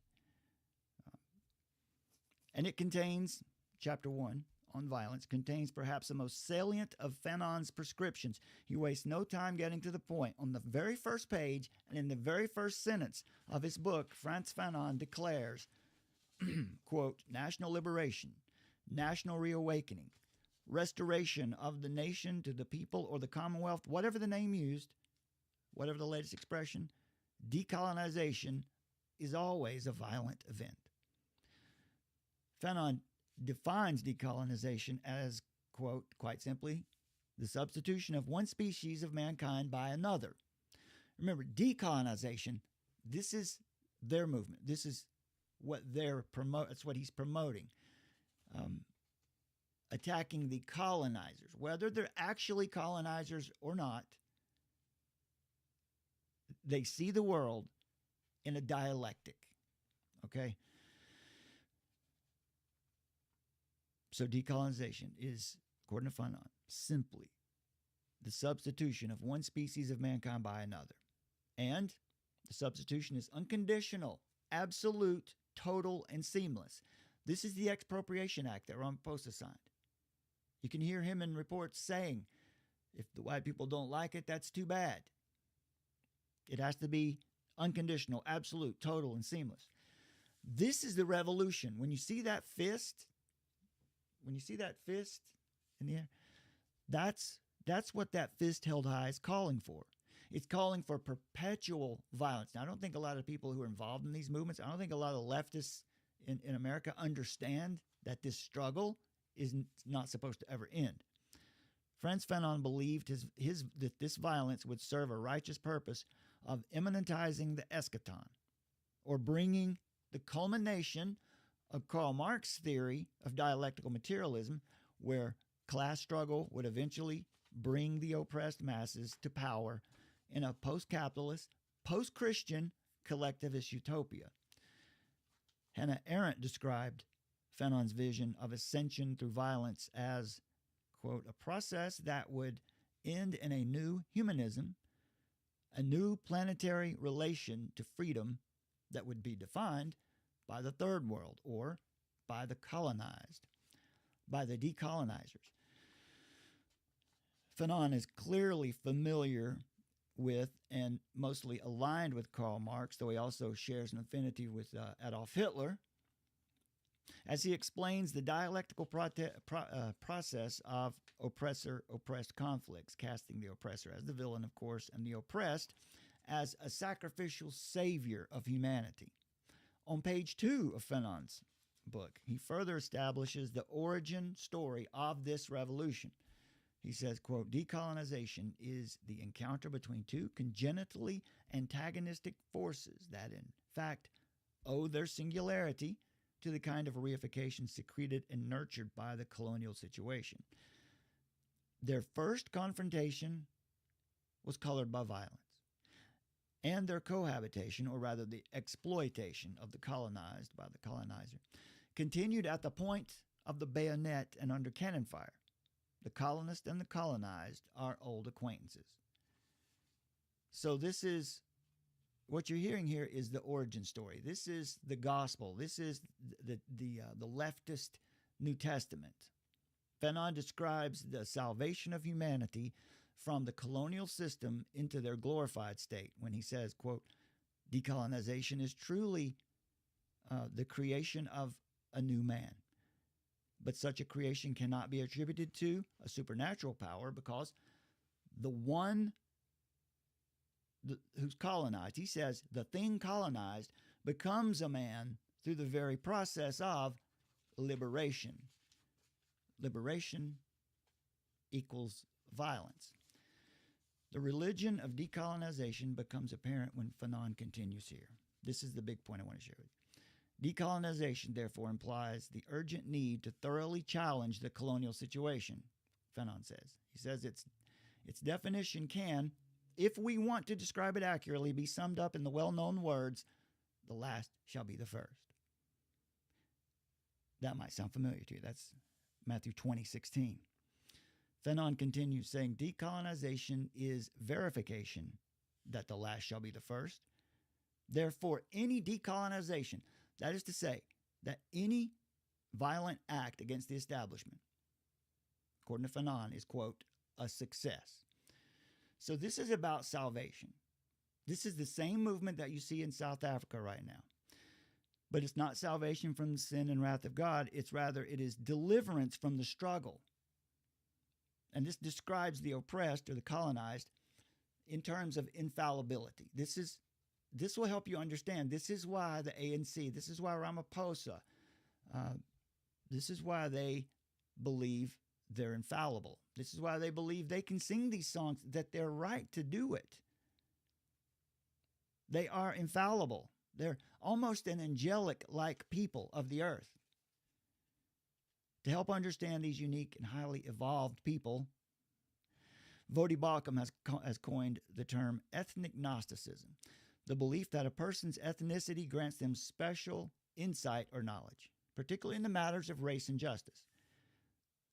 And it contains, chapter 1 on violence, contains perhaps the most salient of Fanon's prescriptions. He wastes no time getting to the point. On the very first page and in the very first sentence of his book, Frantz Fanon declares, quote, national liberation, national reawakening, restoration of the nation to the people or the Commonwealth, whatever the name used, whatever the latest expression, decolonization is always a violent event. Fanon defines decolonization as, quote, quite simply, the substitution of one species of mankind by another. Remember, decolonization, this is their movement. This is what that's what he's promoting. Attacking the colonizers, whether they're actually colonizers or not, they see the world in a dialectic. Okay? So decolonization is, according to Fanon, simply the substitution of one species of mankind by another. And the substitution is unconditional, absolute, total, and seamless. This is the Expropriation Act that Ron Posa signed. You can hear him in reports saying, if the white people don't like it, that's too bad. It has to be unconditional, absolute, total, and seamless. This is the revolution. When you see that fist in the air, that's what that fist held high is calling for. It's calling for perpetual violence. Now, I don't think a lot of people who are involved in these movements, I don't think a lot of leftists in America understand that this struggle is not supposed to ever end. Frantz Fanon believed that this violence would serve a righteous purpose of immanentizing the eschaton, or bringing the culmination of Karl Marx's theory of dialectical materialism, where class struggle would eventually bring the oppressed masses to power in a post-capitalist, post-Christian, collectivist utopia. Hannah Arendt described Fanon's vision of ascension through violence as, quote, a process that would end in a new humanism, a new planetary relation to freedom that would be defined by the third world or by the colonized, by the decolonizers. Fanon is clearly familiar with and mostly aligned with Karl Marx, though he also shares an affinity with Adolf Hitler, as he explains the dialectical process of oppressor-oppressed conflicts, casting the oppressor as the villain, of course, and the oppressed as a sacrificial savior of humanity. On page 2 of Fanon's book, he further establishes the origin story of this revolution. He says, quote, decolonization is the encounter between two congenitally antagonistic forces that, in fact, owe their singularity to the kind of reification secreted and nurtured by the colonial situation. Their first confrontation was colored by violence, and their cohabitation, or rather the exploitation of the colonized by the colonizer, continued at the point of the bayonet and under cannon fire. The colonist and the colonized are old acquaintances. So this is, what you're hearing here is the origin story. This is the gospel. This is the leftist New Testament. Fanon describes the salvation of humanity from the colonial system into their glorified state when he says, quote, decolonization is truly the creation of a new man. But such a creation cannot be attributed to a supernatural power because the one who's colonized, he says, the thing colonized becomes a man through the very process of liberation. Liberation equals violence. The religion of decolonization becomes apparent when Fanon continues here. This is the big point I want to share with you. Decolonization, therefore, implies the urgent need to thoroughly challenge the colonial situation, Fanon says. He says its definition can, if we want to describe it accurately, be summed up in the well-known words, the last shall be the first. That might sound familiar to you. That's Matthew 20:16. Fanon continues saying, decolonization is verification that the last shall be the first. Therefore, any decolonization, that is to say, that any violent act against the establishment, according to Fanon, is, quote, a success. So this is about salvation. This is the same movement that you see in South Africa right now. But it's not salvation from the sin and wrath of God. It's rather, it is deliverance from the struggle. And this describes the oppressed or the colonized in terms of infallibility. This will help you understand. This is why the ANC, this is why Ramaphosa, this is why they believe they're infallible. This is why they believe they can sing these songs, that they're right to do it. They are infallible. They're almost an angelic-like people of the earth. To help understand these unique and highly evolved people, Vodi Bakum has coined the term ethnic Gnosticism, the belief that a person's ethnicity grants them special insight or knowledge, particularly in the matters of race and justice,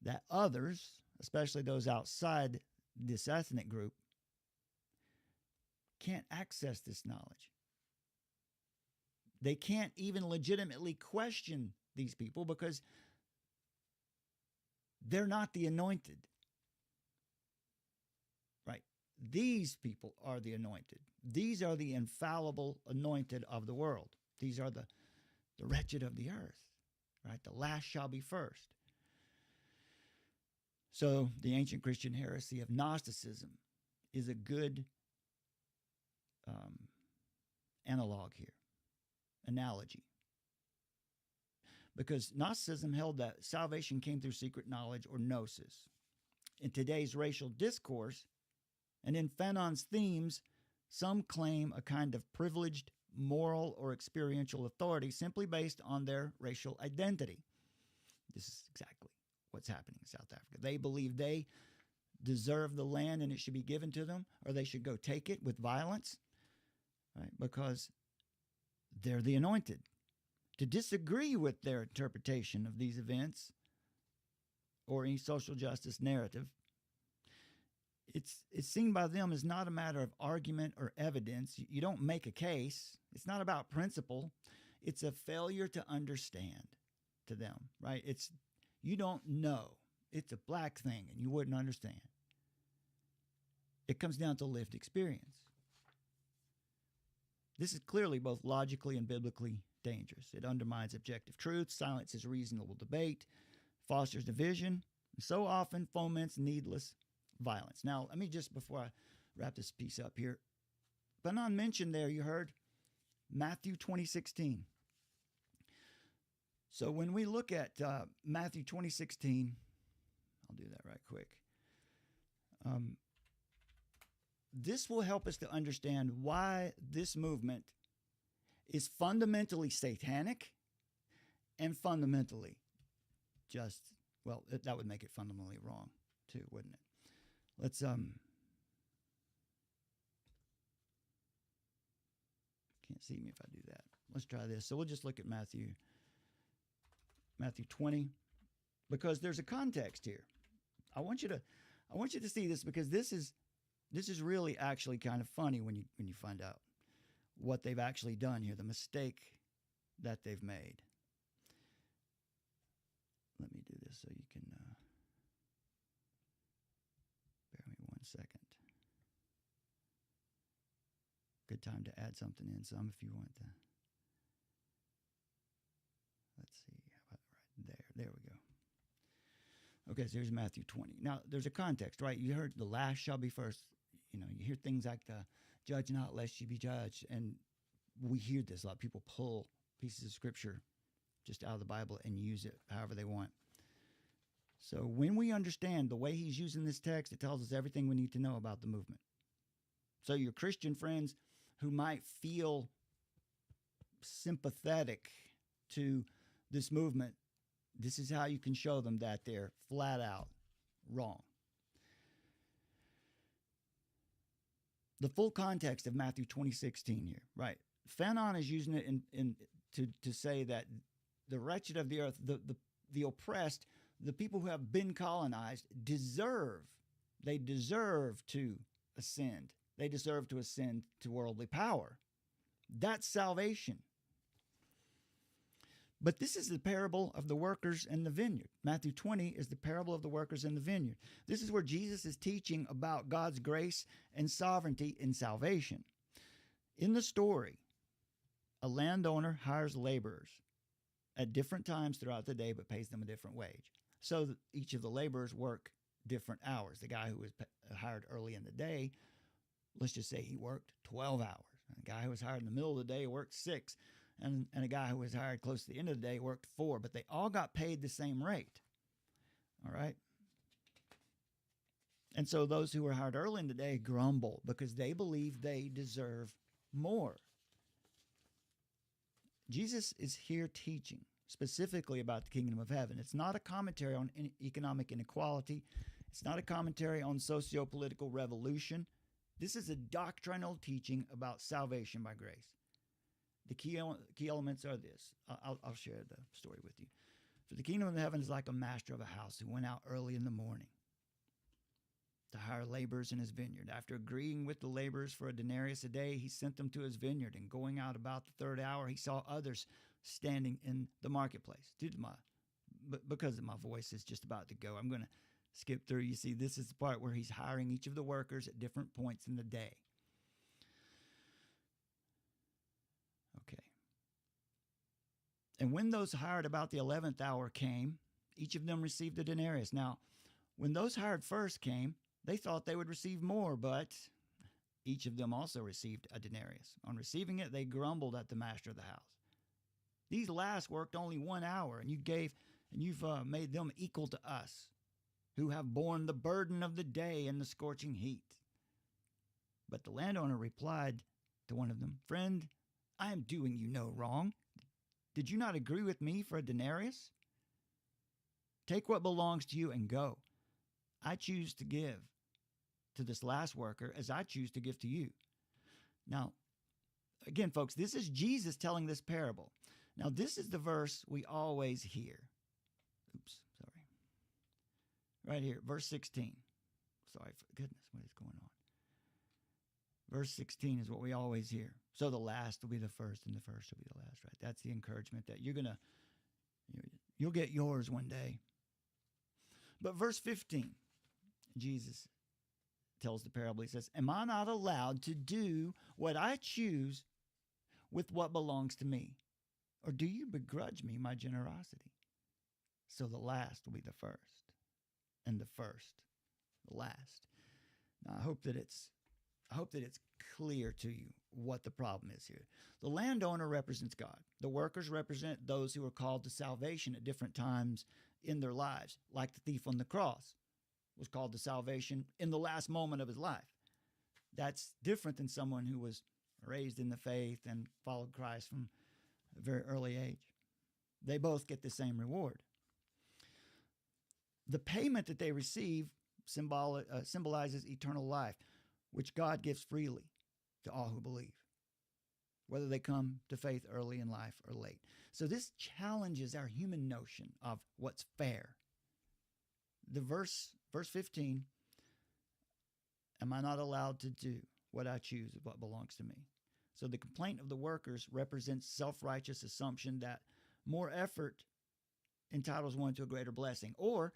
that others, especially those outside this ethnic group, can't access this knowledge. They can't even legitimately question these people because they're not the anointed. Right? These people are the anointed. These are the infallible anointed of the world. These are the wretched of the earth. Right? The last shall be first. So the ancient Christian heresy of Gnosticism is a good analog here, analogy. Because Gnosticism held that salvation came through secret knowledge or gnosis. In today's racial discourse, and in Fanon's themes, some claim a kind of privileged moral or experiential authority simply based on their racial identity. This is exactly what's happening in South Africa. They believe they deserve the land and it should be given to them, or they should go take it with violence, right? Because they're the anointed. To disagree with their interpretation of these events or any social justice narrative. It's seen by them as not a matter of argument or evidence. You don't make a case. It's not about principle. It's a failure to understand to them, right? It's you don't know. It's a black thing and you wouldn't understand. It comes down to lived experience. This is clearly both logically and biblically dangerous. It undermines objective truth, silences reasonable debate, fosters division, and so often foments needless violence. Now, let me just, before I wrap this piece up here, Fanon mentioned there, you heard, Matthew 20:16. So when we look at Matthew 20:16, I'll do that right quick. This will help us to understand why this movement is fundamentally satanic and fundamentally just, well, that would make it fundamentally wrong too, wouldn't it? Let's can't see me if I do that. Let's try this. So we'll just look at Matthew 20, because there's a context here. I want you to see this, because this is really actually kind of funny when you find out what they've actually done here, the mistake that they've made. Let me do this so you can bear me 1 second. Good time to add something in some if you want to. Let's see. How about right there? There we go. Okay, so here's Matthew 20. Now, there's a context, right? You heard the last shall be first. You know, you hear things like the judge not lest you be judged. And we hear this a lot. People pull pieces of scripture just out of the Bible and use it however they want. So when we understand the way he's using this text, it tells us everything we need to know about the movement. So your Christian friends who might feel sympathetic to this movement, this is how you can show them that they're flat out wrong. The full context of Matthew 20:16 here, right? Fanon is using it to say that the wretched of the earth, the oppressed, the people who have been colonized deserve to ascend. They deserve to ascend to worldly power. That's salvation. But this is the parable of the workers in the vineyard. Matthew 20 is the parable of the workers in the vineyard. This is where Jesus is teaching about God's grace and sovereignty in salvation. In the story, a landowner hires laborers at different times throughout the day, but pays them a different wage. So each of the laborers work different hours. The guy who was hired early in the day, let's just say he worked 12 hours. And the guy who was hired in the middle of the day worked 6. And a guy who was hired close to the end of the day worked 4, but they all got paid the same rate. All right? And so those who were hired early in the day grumble because they believe they deserve more. Jesus is here teaching specifically about the kingdom of heaven. It's not a commentary on economic inequality. It's not a commentary on socio-political revolution. This is a doctrinal teaching about salvation by grace. The key elements are this. I'll share the story with you. For the kingdom of heaven is like a master of a house who went out early in the morning to hire laborers in his vineyard. After agreeing with the laborers for a denarius a day, he sent them to his vineyard. And going out about the third hour, he saw others standing in the marketplace. Because my voice is just about to go, I'm going to skip through. You see, this is the part where he's hiring each of the workers at different points in the day. Okay. And when those hired about the 11th hour came, each of them received a denarius. Now, when those hired first came, they thought they would receive more, but each of them also received a denarius. On receiving it, they grumbled at the master of the house. These last worked only 1 hour, and you've made them equal to us, who have borne the burden of the day and the scorching heat. But the landowner replied to one of them, "Friend, I am doing you no wrong. Did you not agree with me for a denarius? Take what belongs to you and go. I choose to give to this last worker as I choose to give to you." Now, again, folks, this is Jesus telling this parable. Now, this is the verse we always hear. Oops, sorry. Right here, verse 16. Sorry, for goodness, what is going on? Verse 16 is what we always hear. So the last will be the first, and the first will be the last, right? That's the encouragement that you'll get yours one day. But verse 15, Jesus tells the parable. He says, am I not allowed to do what I choose with what belongs to me? Or do you begrudge me my generosity? So the last will be the first, and the first the last. Now, I hope that it's clear to you what the problem is here. The landowner represents God. The workers represent those who are called to salvation at different times in their lives, like the thief on the cross was called to salvation in the last moment of his life. That's different than someone who was raised in the faith and followed Christ from a very early age. They both get the same reward. The payment that they receive symbolizes eternal life, which God gives freely to all who believe, whether they come to faith early in life or late. So this challenges our human notion of what's fair. The verse 15, am I not allowed to do what I choose of what belongs to me? So the complaint of the workers represents self-righteous assumption that more effort entitles one to a greater blessing, or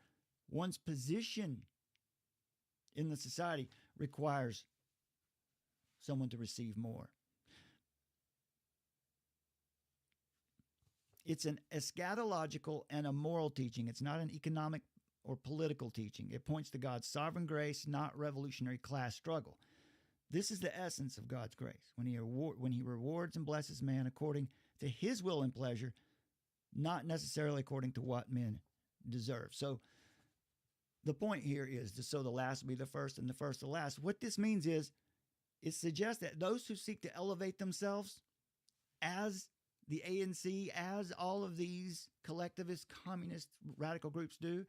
one's position in the society requires someone to receive more. It's an eschatological and a moral teaching. It's not an economic or political teaching. It points to God's sovereign grace, not revolutionary class struggle. This is the essence of God's grace, when he rewards and blesses man according to his will and pleasure, not necessarily according to what men deserve. So the point here is to so the last will be the first and the first the last. What this means is it suggests that those who seek to elevate themselves as the ANC, as all of these collectivist, communist, radical groups do,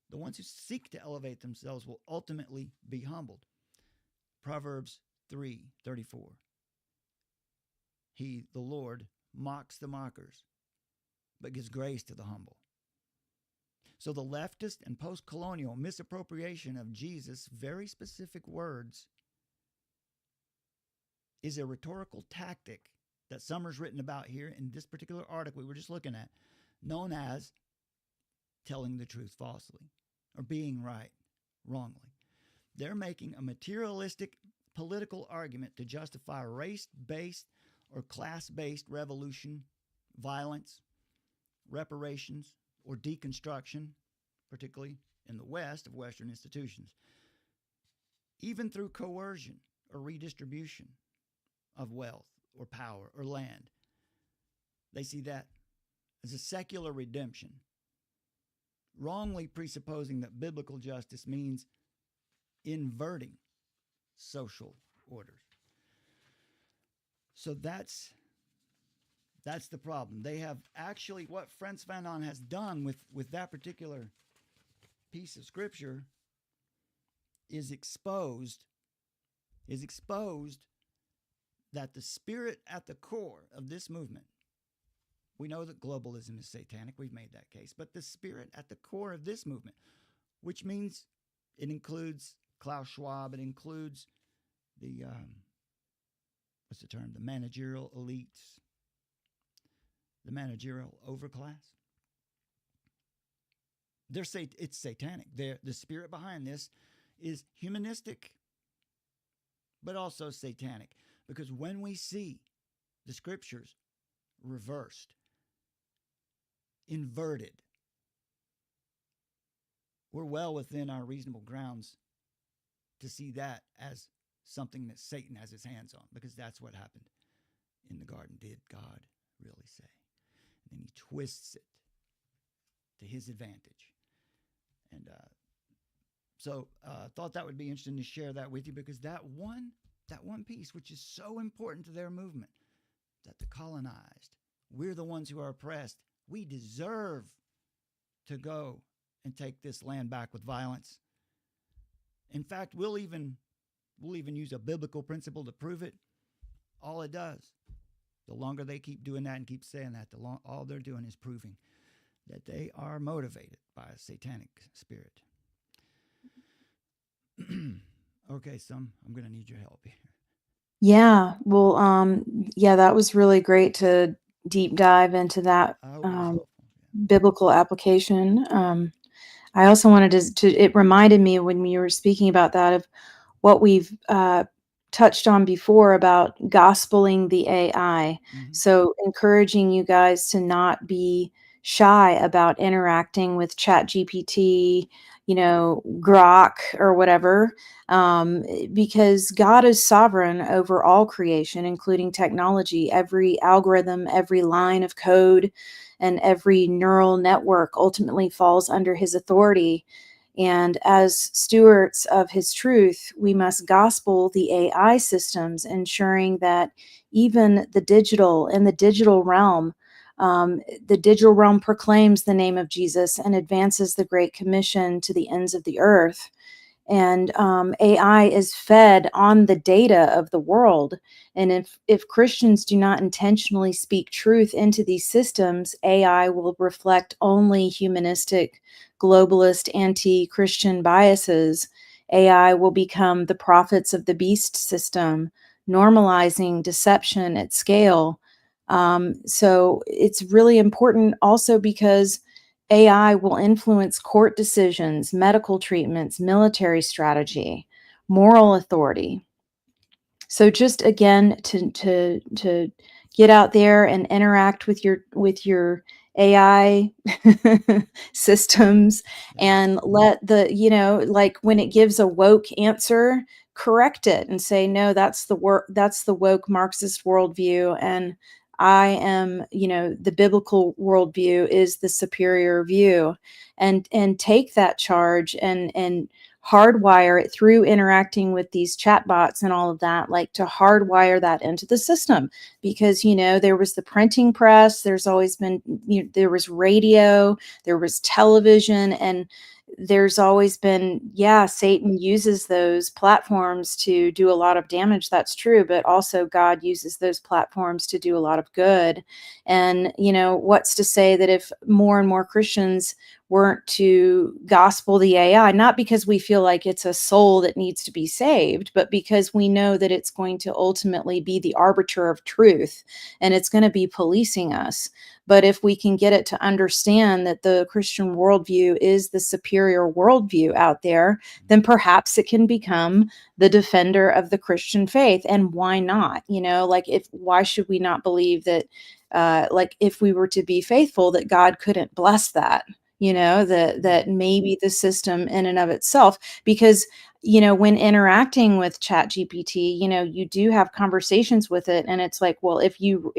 the ones who seek to elevate themselves will ultimately be humbled. Proverbs 3:34. He, the Lord, mocks the mockers, but gives grace to the humble. So the leftist and post-colonial misappropriation of Jesus' very specific words is a rhetorical tactic that Summers written about here in this particular article we were just looking at, known as telling the truth falsely or being right wrongly. They're making a materialistic political argument to justify race-based or class-based revolution, violence, reparations, or deconstruction, particularly in the West of Western institutions, even through coercion or redistribution of wealth or power or land. They see that as a secular redemption, wrongly presupposing that biblical justice means inverting social orders. So that's the problem. They have actually, what Frantz Fanon has done with that particular piece of scripture is exposed that the spirit at the core of this movement, we know that globalism is satanic, we've made that case, but the spirit at the core of this movement, which means it includes Klaus Schwab, it includes the, the managerial elites, the managerial overclass. It's satanic. The spirit behind this is humanistic, but also satanic. Because when we see the scriptures reversed, inverted, we're well within our reasonable grounds to see that as something that Satan has his hands on, because that's what happened in the garden. Did God really say? And then he twists it to his advantage. And so I thought that would be interesting to share that with you, because that one piece, which is so important to their movement, that the colonized, we're the ones who are oppressed, we deserve to go and take this land back with violence. In fact, we'll even use a biblical principle to prove it. All it does, the longer they keep doing that and keep saying that, all they're doing is proving that they are motivated by a satanic spirit. Okay, I'm going to need your help here. Yeah. Well, yeah, that was really great to deep dive into that I hope it was helpful. biblical application. I also wanted it reminded me when you were speaking about that of what we've touched on before about gospeling the AI. Mhm. So encouraging you guys to not be shy about interacting with ChatGPT, Grok or whatever, because God is sovereign over all creation, including technology. Every algorithm, every line of code, and every neural network ultimately falls under his authority. And as stewards of his truth, we must gospel the AI systems, ensuring that even the digital realm, the digital realm proclaims the name of Jesus and advances the Great Commission to the ends of the earth. And AI is fed on the data of the world. And if Christians do not intentionally speak truth into these systems, AI will reflect only humanistic, globalist, anti-Christian biases. AI will become the prophets of the beast system, normalizing deception at scale. So it's really important also because AI will influence court decisions, medical treatments, military strategy, moral authority. So just again to get out there and interact with your AI systems and let like when it gives a woke answer, correct it and say, no, that's the woke Marxist worldview, and I am, the biblical worldview is the superior view, and take that charge and hardwire it through interacting with these chatbots and all of that, like to hardwire that into the system. Because, there was the printing press, there's always been, there was radio, there was television, and there's always been, Satan uses those platforms to do a lot of damage. That's true. But also God uses those platforms to do a lot of good. And, what's to say that if more and more Christians weren't to gospel the AI, not because we feel like it's a soul that needs to be saved, but because we know that it's going to ultimately be the arbiter of truth and it's going to be policing us. But if we can get it to understand that the Christian worldview is the superior worldview out there, then perhaps it can become the defender of the Christian faith. And why not? Why should we not believe that, if we were to be faithful, that God couldn't bless that? That maybe the system in and of itself, because when interacting with ChatGPT, you do have conversations with it, and it's like, well, if you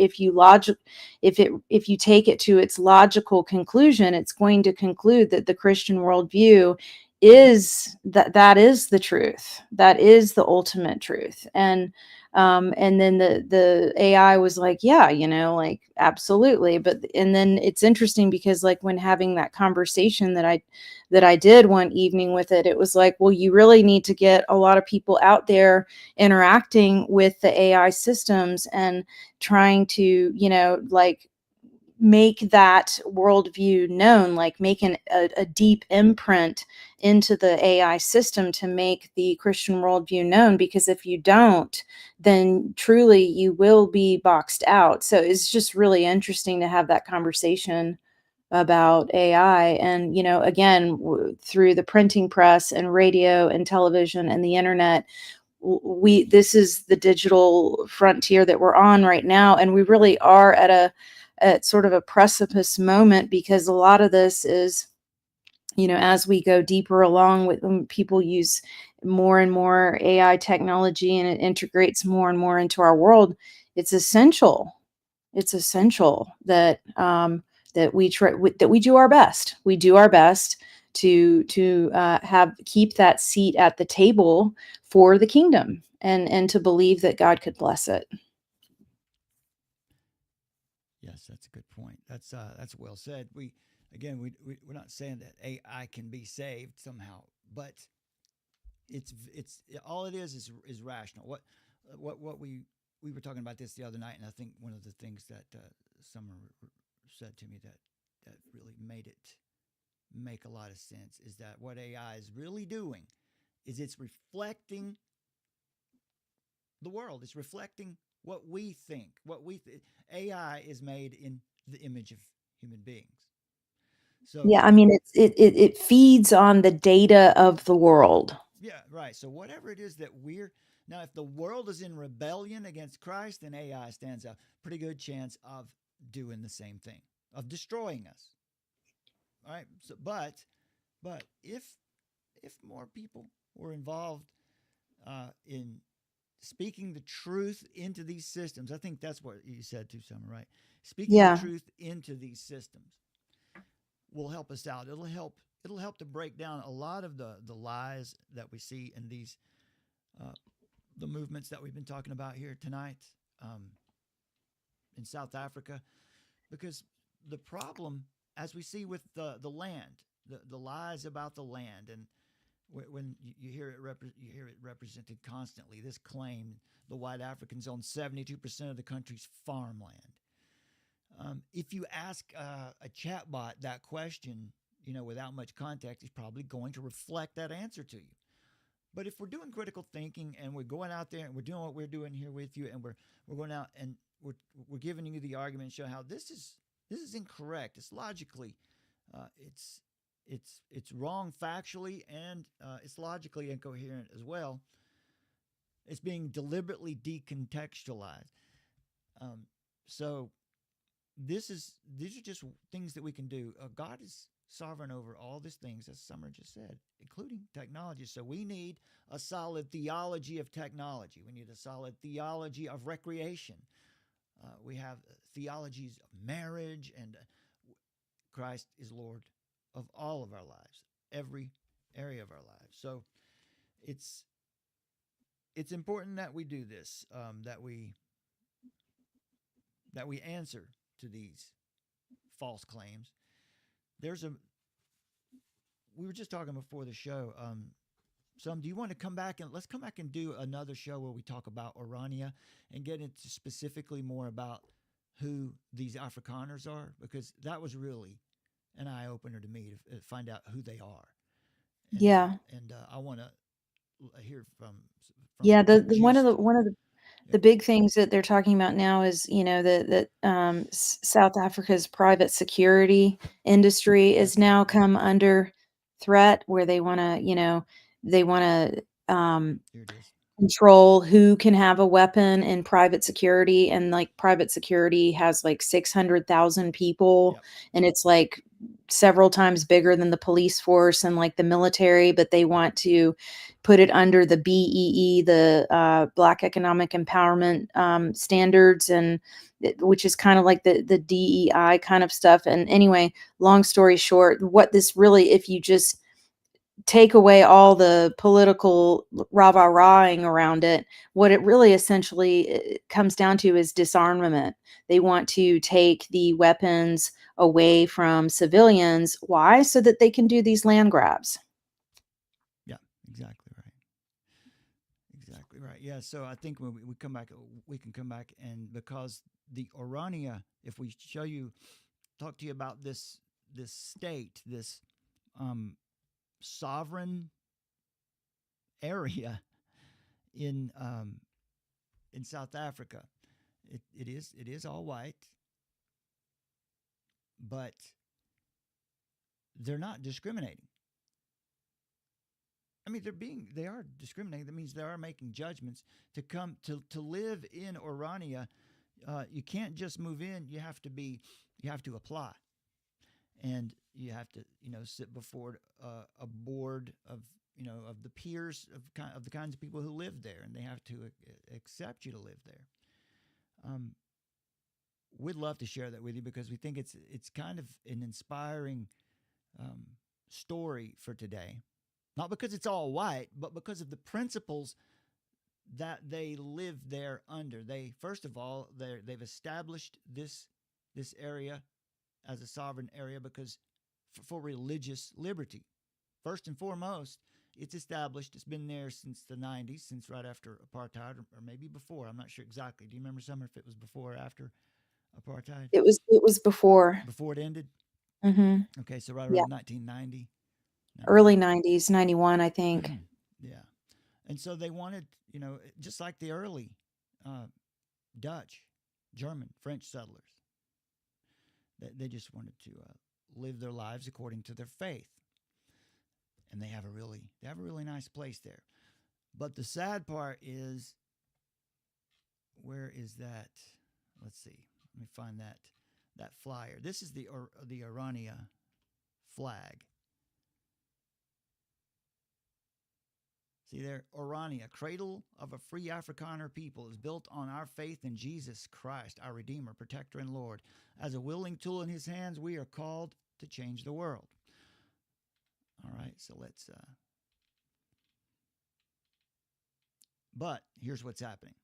take it to its logical conclusion, it's going to conclude that the Christian worldview is that is the truth, that is the ultimate truth. And then the AI was like, yeah, like absolutely. And then it's interesting because like when having that conversation that I did one evening with it, it was like, well, you really need to get a lot of people out there interacting with the AI systems and trying to, make that worldview known, like make a deep imprint into the AI system to make the Christian worldview known. Because if you don't, then truly you will be boxed out. So it's just really interesting to have that conversation about AI. And, again, through the printing press and radio and television and the internet, this is the digital frontier that we're on right now. And we really are at sort of a precipice moment, because a lot of this is, as we go deeper along with when people use more and more AI technology and it integrates more and more into our world, it's essential that that we do our best. We do our best to keep that seat at the table for the kingdom, and to believe that God could bless it. Yes, that's a good point. That's well said. We're not saying that AI can be saved somehow, but it's all it is rational. What we were talking about this the other night, and I think one of the things that Summer said to me that really made it make a lot of sense is that what AI is really doing is it's reflecting the world. It's reflecting what we think. AI is made in the image of human beings. So Yeah, I mean, it feeds on the data of the world. yeah, right. So whatever it is that we're now, if the world is in rebellion against Christ, then AI stands a pretty good chance of doing the same thing, of destroying us. All right. So, but if more people were involved in speaking the truth into these systems, I think that's what you said too, Summer, right? Speaking the truth into these systems will help us out. It'll help to break down a lot of the lies that we see in these the movements that we've been talking about here tonight in South Africa, because the problem, as we see with the land, the lies about the land, and when you hear it represented constantly, this claim the white Africans own 72% of the country's farmland. If you ask a chatbot that question, without much context, it's probably going to reflect that answer to you. But if we're doing critical thinking and we're going out there and we're doing what we're doing here with you, and we're going out and we're giving you the argument and show how this is incorrect. It's logically, it's wrong factually, and it's logically incoherent as well. It's being deliberately decontextualized. So these are just things that we can do. God is sovereign over all these things, as Summer just said, including technology. So we need a solid theology of technology. We need a solid theology of recreation. We have theologies of marriage, and Christ is Lord of all of our lives, every area of our lives. So it's important that we do this, that we answer to these false claims. We were just talking before the show. Do you want to come back and let's come back and do another show where we talk about Orania and get into specifically more about who these Afrikaners are, because that was really an eye opener to me to find out who they are. And I want to hear from one of the big things that they're talking about now is, that South Africa's private security industry is now come under threat, where they want to, control who can have a weapon in private security. And like private security has like 600,000 people, and it's like several times bigger than the police force and like the military, but they want to put it under the BEE, the Black Economic Empowerment standards, and which is kind of like the DEI kind of stuff. And anyway, long story short, what this really, if you just take away all the political rah-rah-rahing around it, what it really essentially comes down to is disarmament. They want to take the weapons away from civilians. Why? So that they can do these land grabs. Yeah, exactly right. Exactly right. Yeah, so I think when we come back, we can come back, and because the Orania, if we talk to you about this state, this sovereign area in South Africa, it is all white, but they're not discriminating. I mean, they are discriminating. That means they are making judgments to come to live in Orania. You can't just move in. You have to apply, and you have to sit before a board of of the peers of the kinds of people who live there, and they have to accept you to live there. We'd love to share that with you, because we think it's kind of an inspiring story for today. Not because it's all white, but because of the principles that they live there under. First of all, they've established this area as a sovereign area because for religious liberty. First and foremost, it's established. It's been there since the 90s, since right after apartheid, or maybe before. I'm not sure exactly. Do you remember, Summer, if it was before or after apartheid? It was before. Before it ended? Mm-hmm. Okay, so right around 1990. Early 90s, 91, I think. Yeah. And so they wanted, just like the early Dutch, German, French settlers, they just wanted to live their lives according to their faith. And they have a really nice place there. But the sad part is, where is that? Let's see. Let me find that flyer. This is the Orania flag. See there, Orania, cradle of a free Afrikaner people, is built on our faith in Jesus Christ, our Redeemer, Protector, and Lord. As a willing tool in his hands, we are called to change the world. All right, so let's... But here's what's happening.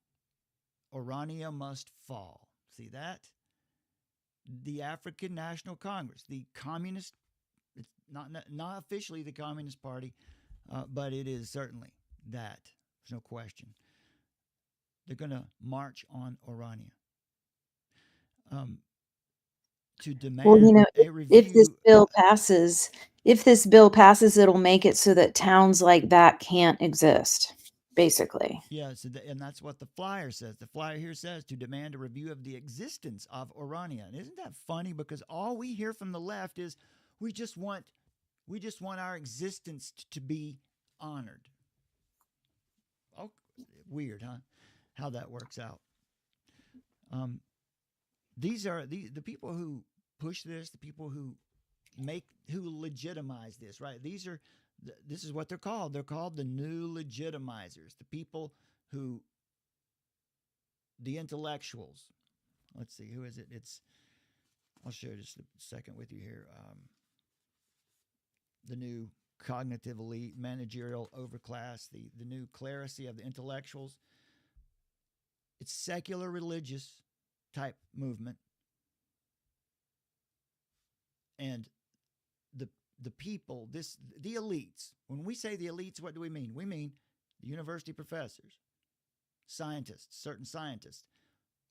Orania must fall. See that? The African National Congress, the communist, it's not officially the Communist Party, but it is certainly that. There's no question. They're going to march on Orania to demand a review. If this bill passes, it'll make it so that towns like that can't exist, basically. Yeah, and that's what the flyer says. The flyer here says to demand a review of the existence of Orania. And isn't that funny? Because all we hear from the left is we just want our existence to be honored. Oh, weird, huh? How that works out. These are the people who push this, the people who legitimize this, right? This is what they're called. They're called the new legitimizers, the people the intellectuals. Let's see, who is it? I'll share just a second with you here. The new cognitive elite, managerial overclass, the new clerisy of the intellectuals. It's secular religious type movement. And the people, the elites. When we say the elites, what do we mean? We mean the university professors, scientists, certain scientists,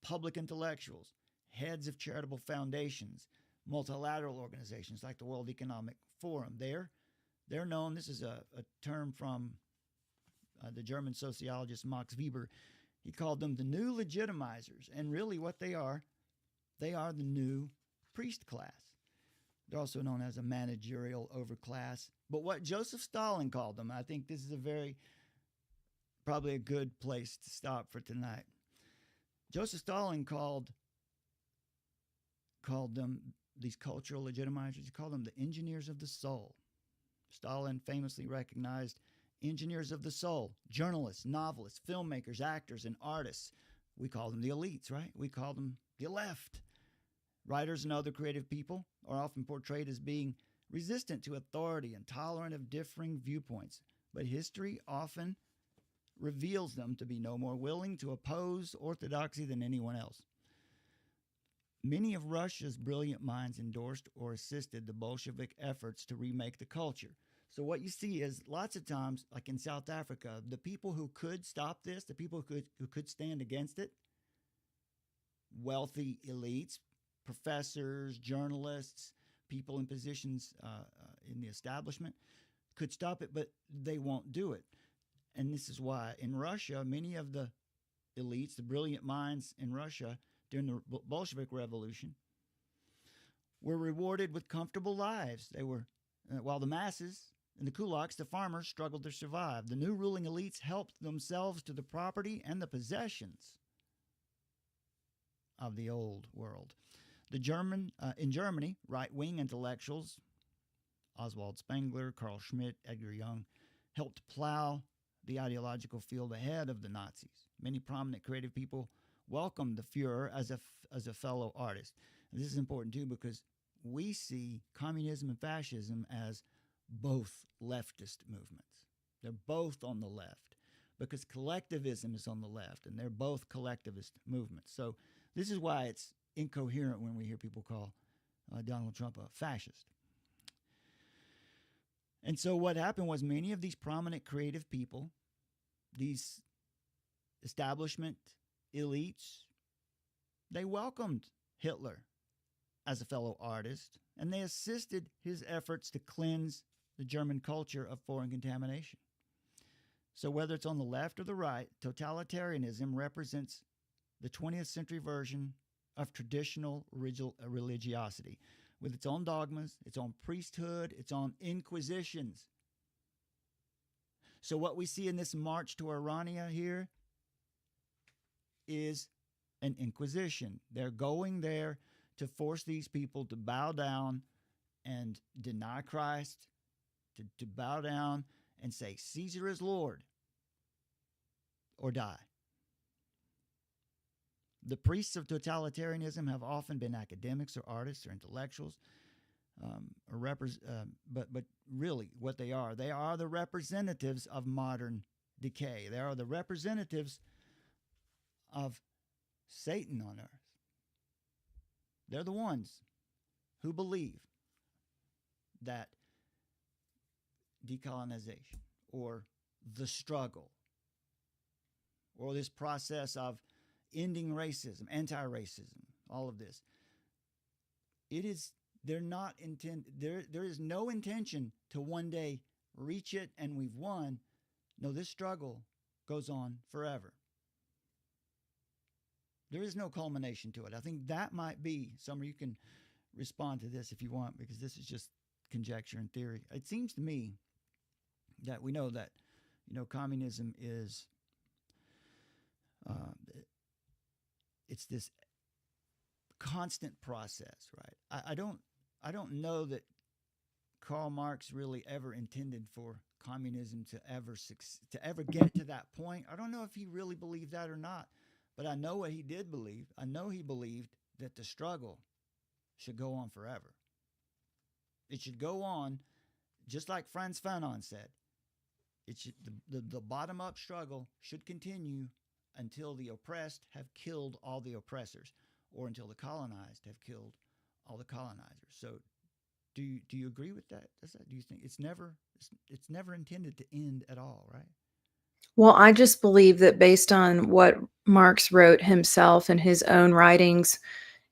public intellectuals, heads of charitable foundations, multilateral organizations like the World Economic Forum. They're known, this is a term from the German sociologist Max Weber. He called them the new legitimizers. And really what they are the new priest class. They're also known as a managerial overclass. But what Joseph Stalin called them, I think this is probably a good place to stop for tonight. Joseph Stalin called them, these cultural legitimizers, he called them the engineers of the soul. Stalin famously recognized engineers of the soul, journalists, novelists, filmmakers, actors, and artists. We call them the elites, right? We call them the left. Writers and other creative people are often portrayed as being resistant to authority and tolerant of differing viewpoints, but history often reveals them to be no more willing to oppose orthodoxy than anyone else. Many of Russia's brilliant minds endorsed or assisted the Bolshevik efforts to remake the culture. So what you see is lots of times, like in South Africa, the people who could stop this, the people who could stand against it, wealthy elites, professors, journalists, people in positions in the establishment, could stop it, but they won't do it. And this is why in Russia, many of the elites, the brilliant minds in Russia during the Bolshevik Revolution, were rewarded with comfortable lives. They were, while the masses and the kulaks, the farmers, struggled to survive. The new ruling elites helped themselves to the property and the possessions of the old world. In Germany, right-wing intellectuals, Oswald Spengler, Carl Schmitt, Edgar Jung, helped plow the ideological field ahead of the Nazis. Many prominent creative people welcomed the Fuhrer as a fellow artist. And this is important too because we see communism and fascism as both leftist movements. They're both on the left because collectivism is on the left, and they're both collectivist movements. So this is why it's incoherent when we hear people call Donald Trump a fascist. And so what happened was many of these prominent creative people, these establishment elites, they welcomed Hitler as a fellow artist, and they assisted his efforts to cleanse the German culture of foreign contamination. So whether it's on the left or the right, totalitarianism represents the 20th century version of traditional religiosity, with its own dogmas, its own priesthood, its own inquisitions. So what we see in this march to Irania here is an inquisition. They're going there to force these people to bow down and deny Christ, to bow down and say, Caesar is Lord, or die. The priests of totalitarianism have often been academics or artists or intellectuals, but really what they are the representatives of modern decay. They are the representatives of Satan on earth. They're the ones who believe that decolonization or the struggle or this process of ending racism, anti-racism, all of this, there is no intention to one day reach it and we've won. No, this struggle goes on forever. There is no culmination to it. I think that might be, some of you can respond to this if you want, because this is just conjecture and theory. It seems to me that we know that, communism is, it's this constant process, right? I don't know that Karl Marx really ever intended for communism to ever get to that point. I don't know if he really believed that or not, but I know what he did believe. I know he believed that the struggle should go on forever. It should go on, just like Frantz Fanon said. The bottom-up struggle should continue until the oppressed have killed all the oppressors, or until the colonized have killed all the colonizers. So, do you agree with that? Do you think it's never intended to end at all, right? Well, I just believe that based on what Marx wrote himself in his own writings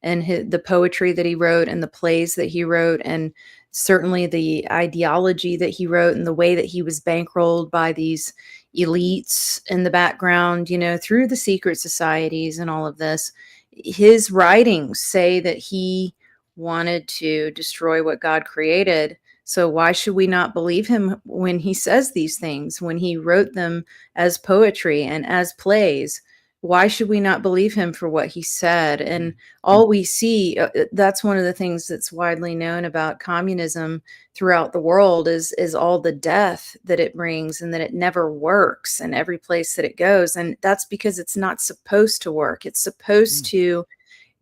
and the poetry that he wrote and the plays that he wrote, and certainly the ideology that he wrote and the way that he was bankrolled by these elites in the background, through the secret societies and all of this, his writings say that he wanted to destroy what God created. So why should we not believe him when he says these things, when he wrote them as poetry and as plays? Why should we not believe him for what he said? And all we see, that's one of the things that's widely known about communism throughout the world is all the death that it brings, and that it never works in every place that it goes. And that's because it's not supposed to work. It's supposed to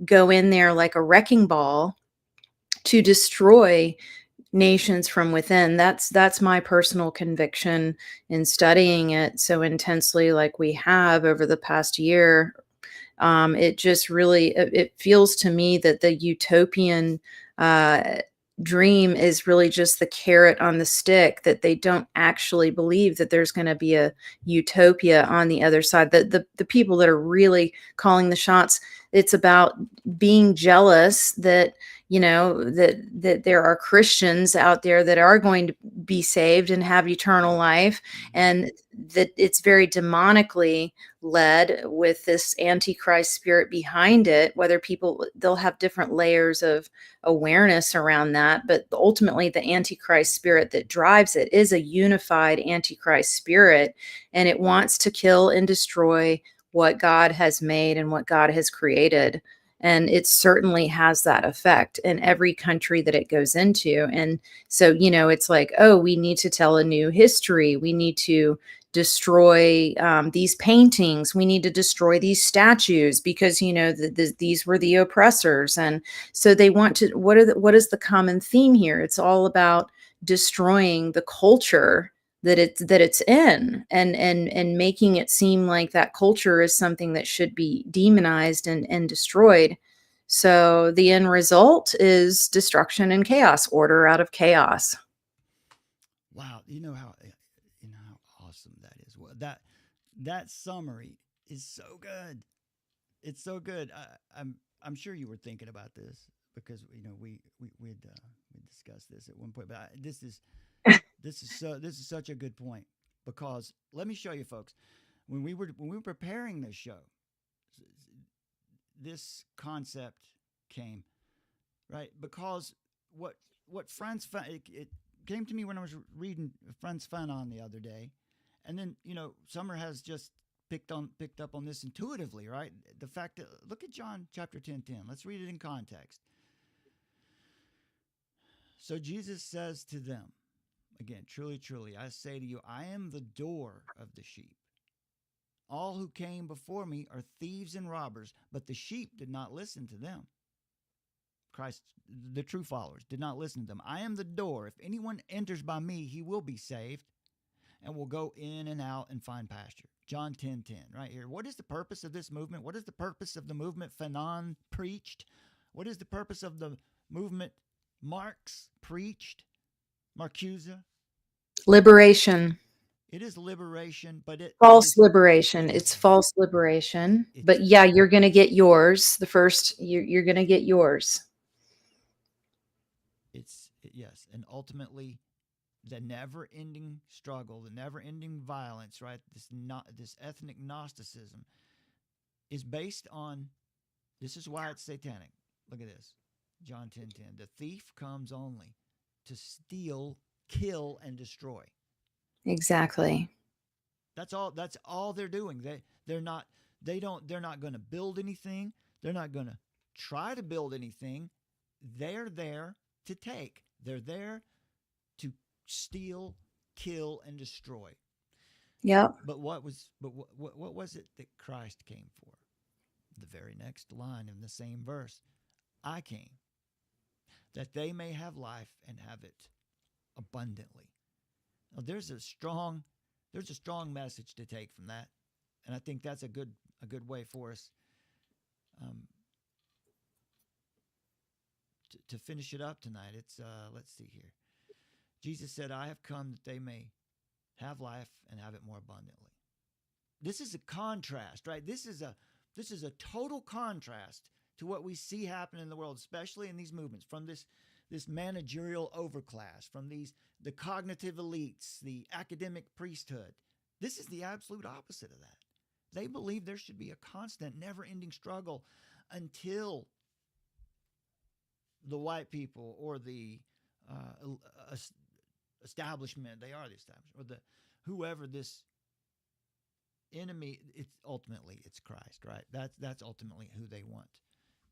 go in there like a wrecking ball to destroy nations from within. That's my personal conviction in studying it so intensely like we have over the past year. It just really, it feels to me that the utopian dream is really just the carrot on the stick, that they don't actually believe that there's going to be a utopia on the other side. The people that are really calling the shots, it's about being jealous that that there are Christians out there that are going to be saved and have eternal life, and that it's very demonically led with this antichrist spirit behind it. Whether they'll have different layers of awareness around that, but ultimately the antichrist spirit that drives it is a unified antichrist spirit, and it wants to kill and destroy what God has made and what God has created. And it certainly has that effect in every country that it goes into. And so, it's like, oh, we need to tell a new history. We need to destroy these paintings. We need to destroy these statues because, these were the oppressors. And so they want to, what is the common theme here? It's all about destroying the culture that it's in, and making it seem like that culture is something that should be demonized and destroyed. So the end result is destruction and chaos, order out of chaos. Wow, you know how awesome that is. Well, that summary is so good. It's so good. I'm sure you were thinking about this because we discussed this at one point, but this is such a good point. because let me show you, folks. When we were preparing this show, this concept came, right? Because what Frantz Fanon, it came to me when I was reading Frantz Fanon the other day, and then Summer has just picked up on this intuitively, right? The fact that, look at John chapter 10:10. Let's read it in context. So Jesus says to them, again, truly, truly, I say to you, I am the door of the sheep. All who came before me are thieves and robbers, but the sheep did not listen to them. Christ, the true followers, did not listen to them. I am the door. If anyone enters by me, he will be saved and will go in and out and find pasture. John 10:10, right here. What is the purpose of this movement? What is the purpose of the movement Fanon preached? What is the purpose of the movement Marx preached? Marcuse? Liberation. It is liberation, but False liberation. It's false liberation. But yeah, you're going to get yours. The first, you're going to get yours. Yes, and ultimately, the never-ending struggle, the never-ending violence, right? This ethnic Gnosticism is based on. This is why it's satanic. Look at this, John 10:10. The thief comes only to steal, kill, and destroy. Exactly. That's all they're doing. They're not going to build anything. They're not going to try to build anything. They're there to take. They're there to steal, kill, and destroy. Yep. But what was it that Christ came for? The very next line in the same verse. I came that they may have life and have it abundantly. Now, there's a strong message to take from that, and I think that's a good way for us to finish it up tonight. It's let's see here. Jesus said, "I have come that they may have life and have it more abundantly." This is a contrast, right? This is a total contrast to what we see happen in the world, especially in these movements, from this managerial overclass, from the cognitive elites, the academic priesthood. This is the absolute opposite of that. They believe there should be a constant, never-ending struggle until the white people or the establishment, they are the establishment, or whoever this enemy, it's Christ, right? That's ultimately who they want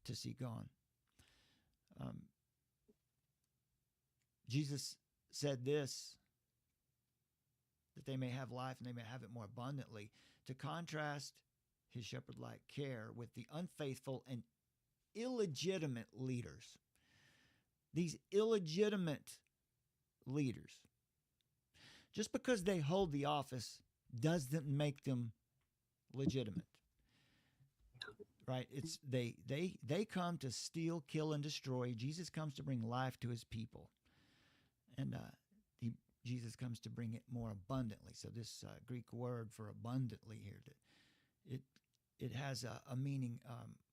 to see gone. Jesus said this, that they may have life and they may have it more abundantly, to contrast his shepherd-like care with the unfaithful and illegitimate leaders. These illegitimate leaders. Just because they hold the office doesn't make them legitimate. Right? It's they come to steal, kill, and destroy. Jesus comes to bring life to his people. And Jesus comes to bring it more abundantly. So this Greek word for abundantly here, it has a meaning,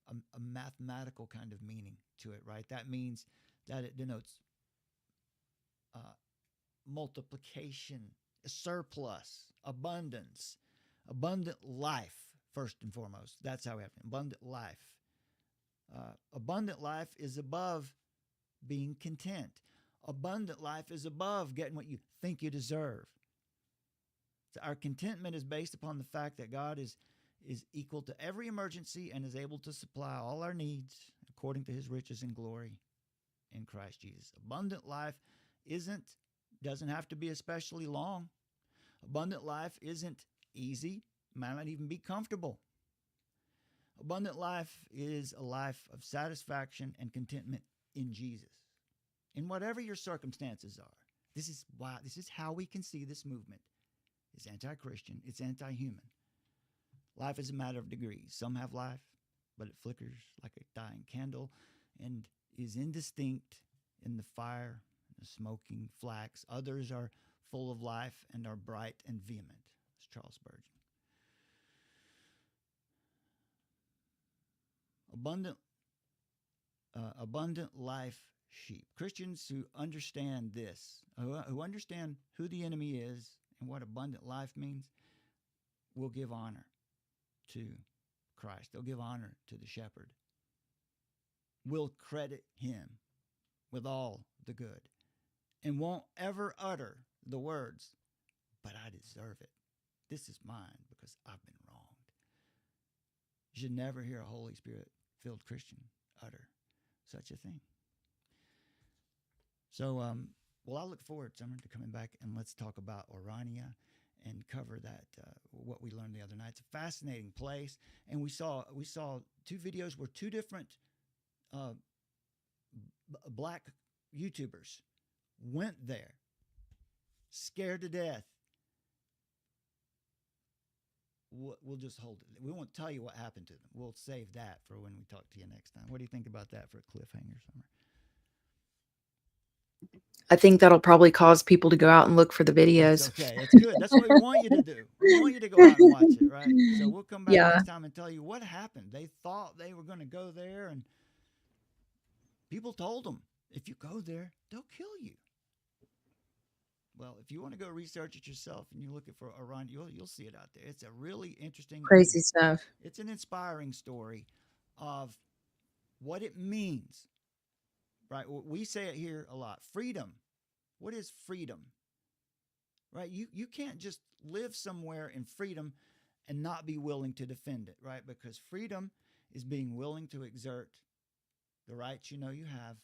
a mathematical kind of meaning to it, right? That means that it denotes multiplication, surplus, abundance, abundant life, first and foremost. That's how we have it, abundant life. Abundant life is above being content. Abundant life is above getting what you think you deserve. So our contentment is based upon the fact that God is equal to every emergency and is able to supply all our needs according to his riches and glory in Christ Jesus. Abundant life doesn't have to be especially long. Abundant life isn't easy, might not even be comfortable. Abundant life is a life of satisfaction and contentment in Jesus. In whatever your circumstances are. This is how we can see this movement. It's anti-Christian. It's anti-human. Life is a matter of degrees. Some have life, but it flickers like a dying candle and is indistinct in the fire, the smoking flax. Others are full of life and are bright and vehement. It's Charles Spurgeon. Abundant life sheep. Christians who understand this, who understand who the enemy is and what abundant life means will give honor to Christ. They'll give honor to the shepherd. Will credit him with all the good and won't ever utter the words, but I deserve it. This is mine because I've been wronged. You should never hear a Holy Spirit-filled Christian utter such a thing. So, well, I look forward, Summer, to coming back and let's talk about Orania and cover that, what we learned the other night. It's a fascinating place. And we saw 2 videos where 2 different black YouTubers went there, scared to death. We'll just hold it. We won't tell you what happened to them. We'll save that for when we talk to you next time. What do you think about that for a cliffhanger, Summer? I think that'll probably cause people to go out and look for the videos. Okay, it's good. That's what we want you to do. We want you to go out and watch it, right? So we'll come back next time and tell you what happened. They thought they were going to go there, and people told them, if you go there, they'll kill you. Well, if you want to go research it yourself and you're looking for Orion, you'll see it out there. It's a really interesting, crazy stuff. It's an inspiring story of what it means, right? We say it here a lot. Freedom. What is freedom? Right? You can't just live somewhere in freedom and not be willing to defend it, right? Because freedom is being willing to exert the rights you know you have,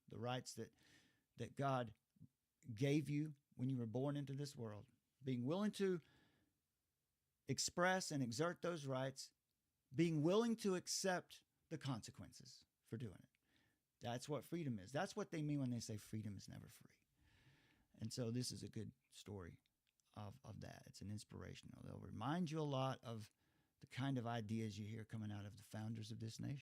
the rights that God gave you when you were born into this world, being willing to express and exert those rights, being willing to accept the consequences for doing it. That's what freedom is. That's what they mean when they say freedom is never free. And so this is a good story of that. It's an inspirational. They'll remind you a lot of the kind of ideas you hear coming out of the founders of this nation.